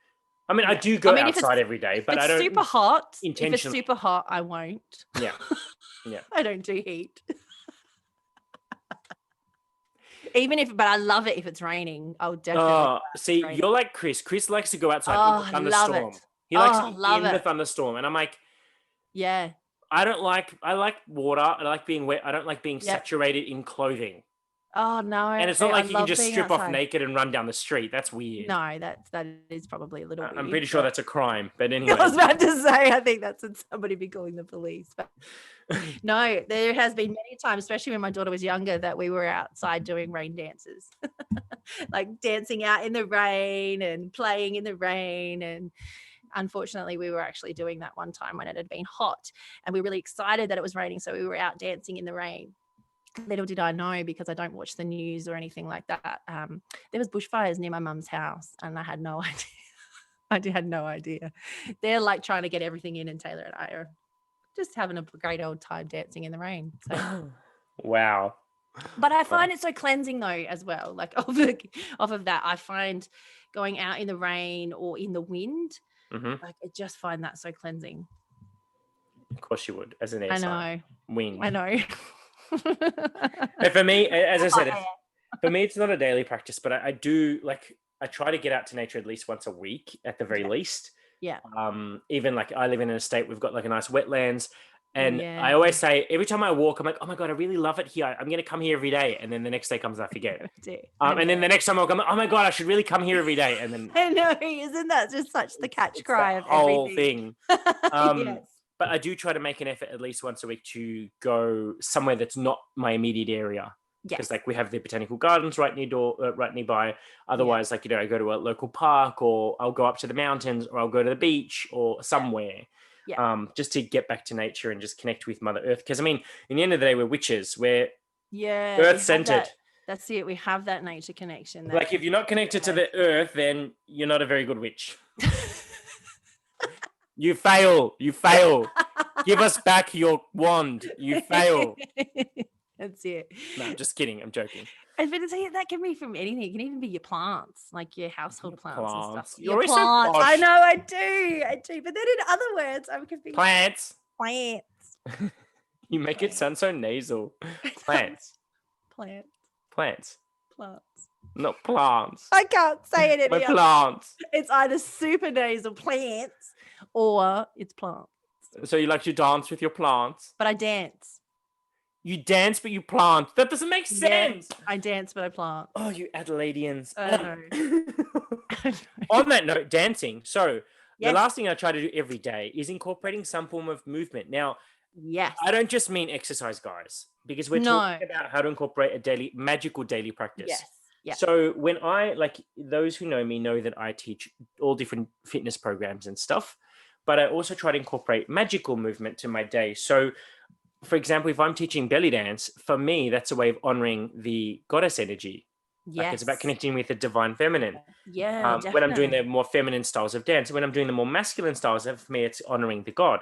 I mean, I do go outside every day, but I don't. Super hot. If it's super hot, I won't. Yeah. I don't do heat. But I love it if it's raining. I'll definitely. See, you're like Chris. Chris likes to go outside in the thunderstorm. He likes to be in the thunderstorm, and I'm like, yeah. I like water. I like being wet. I don't like being saturated in clothing. Oh no! And it's not like you can just strip off naked and run down the street. That's weird. No, that is probably a little weird. I'm pretty sure that's a crime. But anyway, I was about to say, I think that's somebody be calling the police. But no, there has been many times, especially when my daughter was younger, that we were outside doing rain dances, like dancing out in the rain and playing in the rain. And unfortunately, we were actually doing that one time when it had been hot, and we were really excited that it was raining, so we were out dancing in the rain. Little did I know, because I don't watch the news or anything like that, there was bushfires near my mum's house, and I had no idea. I had no idea. They're like trying to get everything in, and Taylor and I are just having a great old time dancing in the rain. So. Wow. But I find it so cleansing though as well. Like off of that, I find going out in the rain or in the wind, like I just find that so cleansing. Of course you would, as an air sign. Wind. I know. But for me, as I said, for me, it's not a daily practice, but I do I try to get out to nature at least once a week at the very least. Yeah. Even like I live in an estate, we've got like a nice wetlands, and I always say every time I walk, I'm like, oh my God, I really love it here. I'm going to come here every day. And then the next day comes, I forget. And then the next time I'll come, oh my God, I should really come here every day. And then I know, isn't that just such the catch cry of whole everything? thing? Yes. But I do try to make an effort at least once a week to go somewhere that's not my immediate area. Because like we have the botanical gardens right nearby. Otherwise, I go to a local park, or I'll go up to the mountains, or I'll go to the beach or somewhere. Just to get back to nature and just connect with Mother Earth. Because I mean, in the end of the day, we're witches. We're earth-centered. That's it. We have that nature connection. Like if you're not connected to the earth, then you're not a very good witch. You fail. Give us back your wand. You fail. That's it. No, I'm just kidding. I'm joking. But that can be from anything. It can even be your plants, like your household plants and stuff. You're Your always so plants. I posh. know, I do. But then in other words, I'm confused. Plants. Plants. You make it sound so nasal. Plants. Plants. Plants. Plants. Not plants. I can't say it My any other. plants. It's either super nasal plants or it's plants. So you like to dance with your plants? But I dance. You dance, but you plant. That doesn't make sense. Yeah, I dance, but I plant. Oh, you Adelaideans. I know. On that note, dancing. So Yes. the last thing I try to do every day is incorporating some form of movement. Now, yes, I don't just mean exercise, guys, because we're talking about how to incorporate a magical daily practice. Yes. Yeah. So when those who know me know that I teach all different fitness programs and stuff, but I also try to incorporate magical movement to my day. So, for example, if I'm teaching belly dance, for me, that's a way of honoring the goddess energy. Yes. Like it's about connecting with the divine feminine. Yeah, definitely. When I'm doing the more feminine styles of dance, when I'm doing the more masculine styles, for me, it's honoring the god.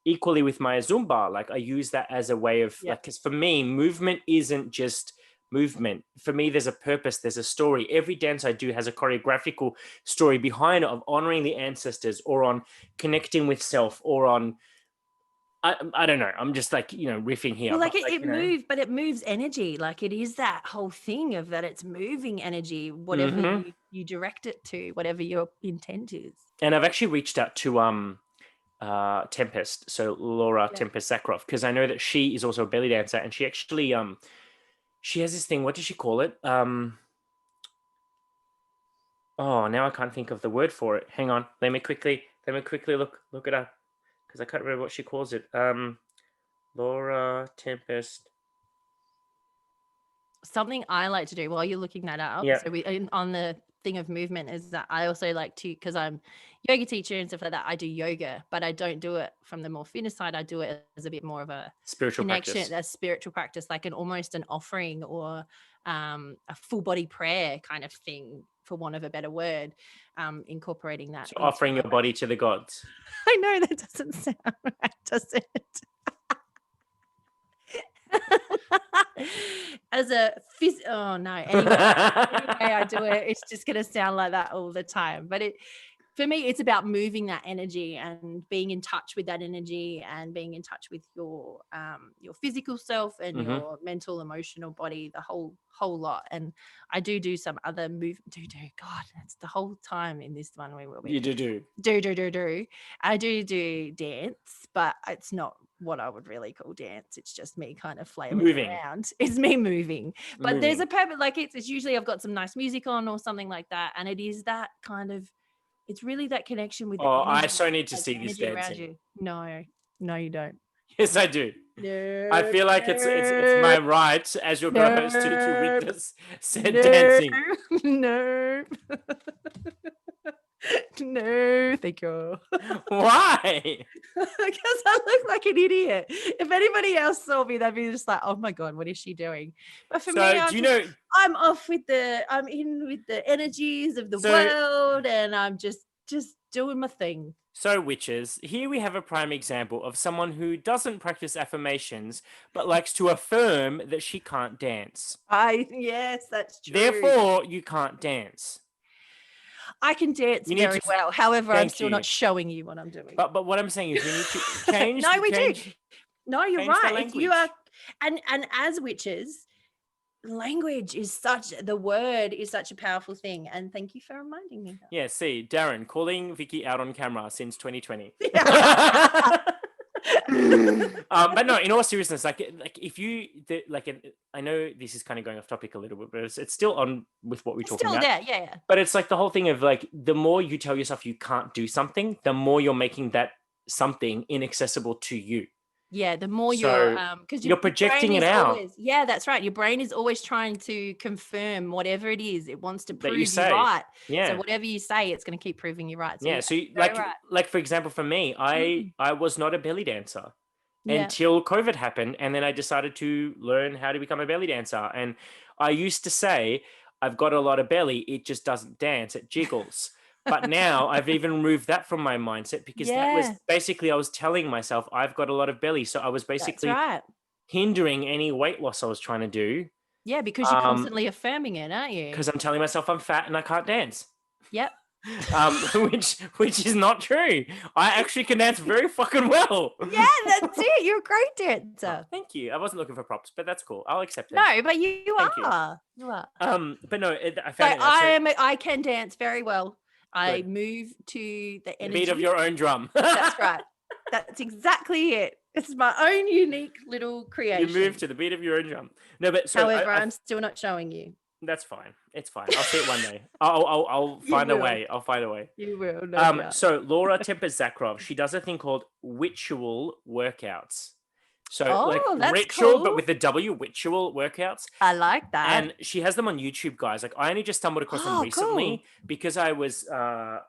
Equally with my Zumba, like I use that as a way of because for me, movement isn't just movement. For me, there's a purpose, there's a story. Every dance I do has a choreographical story behind it of honoring the ancestors or on connecting with self or on I don't know. I'm just riffing here. Well, it moves energy. Like it is that whole thing of that it's moving energy, whatever you direct it to, whatever your intent is. And I've actually reached out to Tempest, so Laura Tempest Zakroff, because I know that she is also a belly dancer, and she actually she has this thing. What does she call it? Oh, now I can't think of the word for it. Hang on, let me quickly look it up because I can't remember what she calls it. Laura Tempest. Something I like to do while you're looking that up. Yeah. So on the thing of movement is that I also like to, because I'm yoga teacher and stuff like that, I do yoga, but I don't do it from the more fitness side. I do it as a bit more of a spiritual connection, practice. a spiritual practice, like almost an offering or a full body prayer kind of thing, for want of a better word, incorporating that. So offering your body to the gods. I know that doesn't sound right, does it? As a oh no, anyway I do it, it's just going to sound like that all the time. But for me, it's about moving that energy and being in touch with that energy and being in touch with your physical self and your mental, emotional body, the whole lot. And I do some other God, that's the whole time in this one we will be. You do. I do dance, but it's not what I would really call dance. It's just me kind of flailing around. It's me moving. But there's a purpose, like it's usually I've got some nice music on or something like that. And it is that kind of, it's really that connection with the energy, I so need to see this dancing. You. No, you don't. Yes, I do. No, I feel like it's my right as your co-host to witness said dancing. No. No, thank you. Why? Because I look like an idiot. If anybody else saw me, they'd be just like, "Oh my god, what is she doing?" But for me, I'm in with the energies of the world, and I'm just doing my thing. So, witches, here we have a prime example of someone who doesn't practice affirmations, but likes to affirm that she can't dance. Yes, that's true. Therefore, you can't dance. I can dance very well. However, I'm still not showing you what I'm doing. But what I'm saying is we need to change. No, we do. No, you're right. You are, and as witches, language is the word is such a powerful thing. And thank you for reminding me. Yeah, see, Darren calling Vicky out on camera since 2020. But no, in all seriousness, like if you I know this is kind of going off topic a little bit, but it's still on with what we're talking about. Yeah. But it's like the whole thing of like the more you tell yourself you can't do something, the more you're making that something inaccessible to you. Yeah, the more you're because you're projecting it out. Yeah, that's right. Your brain is always trying to confirm whatever it is. It wants to prove you right. Yeah. So whatever you say, it's going to keep proving you right. So So like for example, for me, I was not a belly dancer until COVID happened, and then I decided to learn how to become a belly dancer. And I used to say, I've got a lot of belly, it just doesn't dance, it jiggles. But now I've even removed that from my mindset because that was basically I was telling myself I've got a lot of belly. So I was basically hindering any weight loss I was trying to do. Yeah, because you're constantly affirming it, aren't you? Because I'm telling myself I'm fat and I can't dance. Yep. Which is not true. I actually can dance very fucking well. Yeah, that's it. You're a great dancer. Oh, thank you. I wasn't looking for props, but that's cool. I'll accept it. No, but you are. You are. But no, I found I can dance very well. I move to the energy. The beat of your own drum. That's right. That's exactly it. It's my own unique little creation. You move to the beat of your own drum. No, but so however, I'm still not showing you. That's fine. It's fine. I'll see it one day. I'll find a way. I'll find a way. You will. No doubt. So Laura Tempest-Zakharov, she does a thing called ritual workouts. So like ritual, cool. But with the W, ritual workouts. I like that. And she has them on YouTube, guys. Like I only just stumbled across them recently because I was, I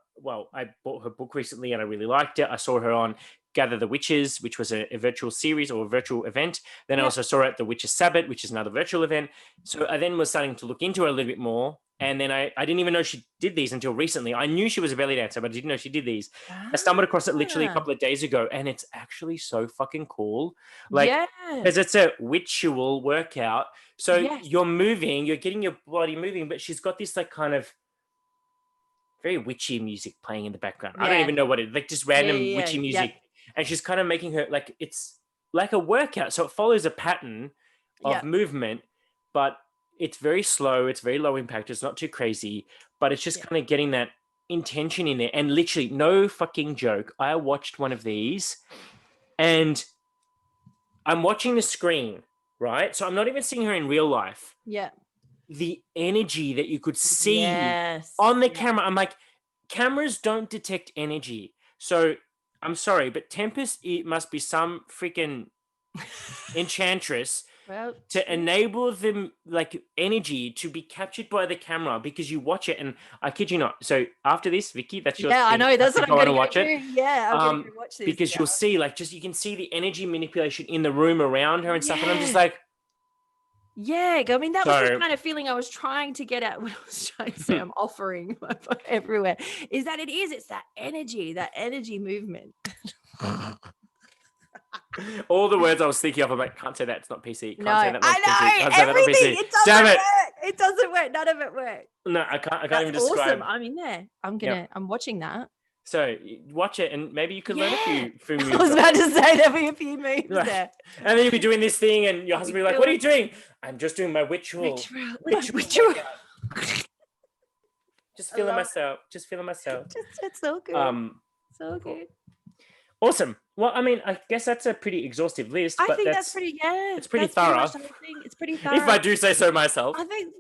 bought her book recently and I really liked it. I saw her on Gather the Witches, which was a virtual series or a virtual event. Then I also saw her at the Witches Sabbath, which is another virtual event. So I then was starting to look into her a little bit more. And then I didn't even know she did these until recently. I knew she was a belly dancer, but I didn't know she did these. I stumbled across it literally a couple of days ago, and it's actually so fucking cool. Like, because it's a ritual workout. So you're moving, you're getting your body moving, but she's got this like kind of very witchy music playing in the background. I don't even know what it is, like just random witchy music. And she's kind of making her like, it's like a workout. So it follows a pattern of movement, but it's very slow. It's very low impact. It's not too crazy, but it's just kind of getting that intention in there. And literally, no fucking joke, I watched one of these and I'm watching the screen, right? So I'm not even seeing her in real life. Yeah. The energy that you could see on the camera. I'm like, cameras don't detect energy. So I'm sorry, but Tempest, it must be some freaking enchantress to enable them like energy to be captured by the camera because you watch it. And I kid you not. So after this, Vicky, that's your thing. I know. That's what I'm going to watch it. Yeah, I'm going to watch this because you'll see like just you can see the energy manipulation in the room around her and stuff. And I'm just like. Yeah, I mean, that was the kind of feeling I was trying to get at when I was trying to say I'm offering everywhere, is that it's that energy movement. All the words I was thinking of, I'm like, can't say that, it's not PC. Can't say that, I know, everything, it doesn't work. It doesn't work, none of it works. No, I can't even describe. Awesome, I'm in there. I'm watching that. So watch it and maybe you could learn a few moves. I was about to say there'll be a few moves there. And then you'll be doing this thing and your husband will be like, what are you doing? I'm just doing my ritual. Just feeling myself. It's so good. So good. Awesome. Well, I mean, I guess that's a pretty exhaustive list. I think that's pretty, it's pretty thorough. It's pretty thorough. If I do say so myself. I think,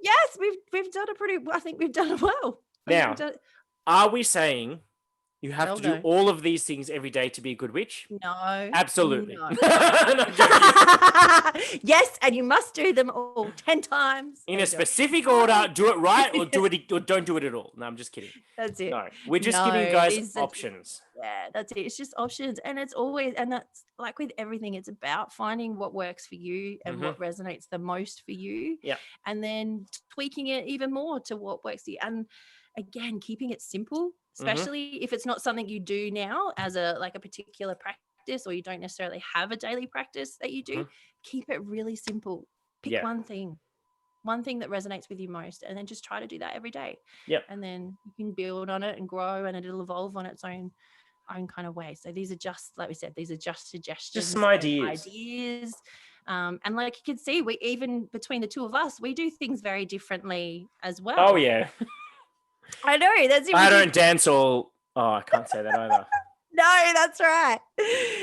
we've done I think we've done it well. Now, are we saying you have to do all of these things every day to be a good witch? No. Absolutely. No. Yes, and you must do them all 10 times. In a specific order, do it right or don't do it at all. No, I'm just kidding. That's it. No, we're just giving you guys options. Yeah, that's it. It's just options. And it's always, and that's like with everything, it's about finding what works for you and what resonates the most for you. Yeah. And then tweaking it even more to what works for you. And again, keeping it simple. Especially if it's not something you do now as a particular practice, or you don't necessarily have a daily practice that you do, keep it really simple. Pick one thing that resonates with you most, and then just try to do that every day. Yep. And then you can build on it and grow, and it'll evolve on its own kind of way. So these are just, like we said, these are just suggestions. Just some ideas. And like you can see, we even between the two of us, we do things very differently as well. Oh yeah. I know. I don't dance all. Oh, I can't say that either. No, that's right.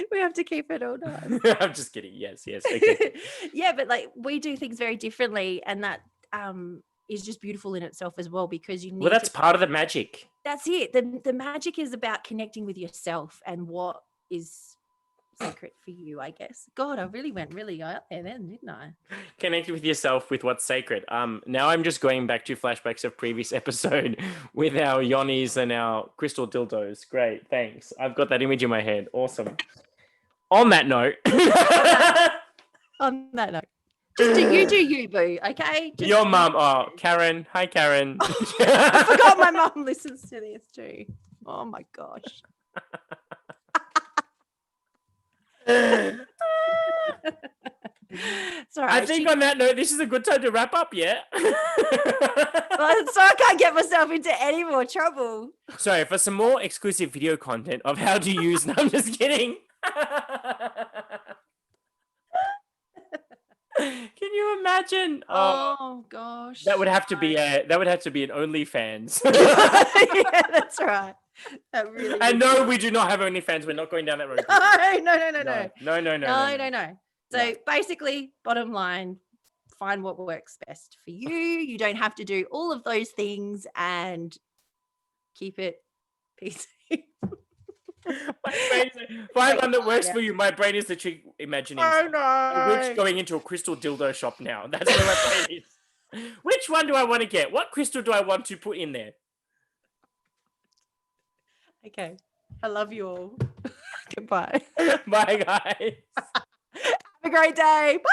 We have to keep it all nice. I'm just kidding. Yes. Okay. Yeah, but like we do things very differently, and that is just beautiful in itself as well, because you need. Well, that's part of the magic. That's it. The magic is about connecting with yourself and what is sacred for you, I guess. God, I really went out there then, didn't I? Connect with yourself with what's sacred. Now I'm just going back to flashbacks of previous episode with our yonis and our crystal dildos. Great, thanks. I've got that image in my head. Awesome. On that note. Just do you, boo, okay? Your mum. Oh, Karen. Hi, Karen. I forgot my mum listens to this too. Oh my gosh. Sorry. I think on that note, this is a good time to wrap up, yeah? Well, so I can't get myself into any more trouble. Sorry, for some more exclusive video content of how to use... No, I'm just kidding. Can you imagine? Oh gosh. That would have to be an OnlyFans. Yeah, that's right. That really. And no, we do not have OnlyFans. We're not going down that road. No. So basically, bottom line, find what works best for you. You don't have to do all of those things and keep it PC. Find one that works for you. My brain is literally imagining a witch going into a crystal dildo shop now. That's where my brain is. Which one do I want to get? What crystal do I want to put in there? Okay. I love you all. Goodbye. Bye, guys. Have a great day. Bye.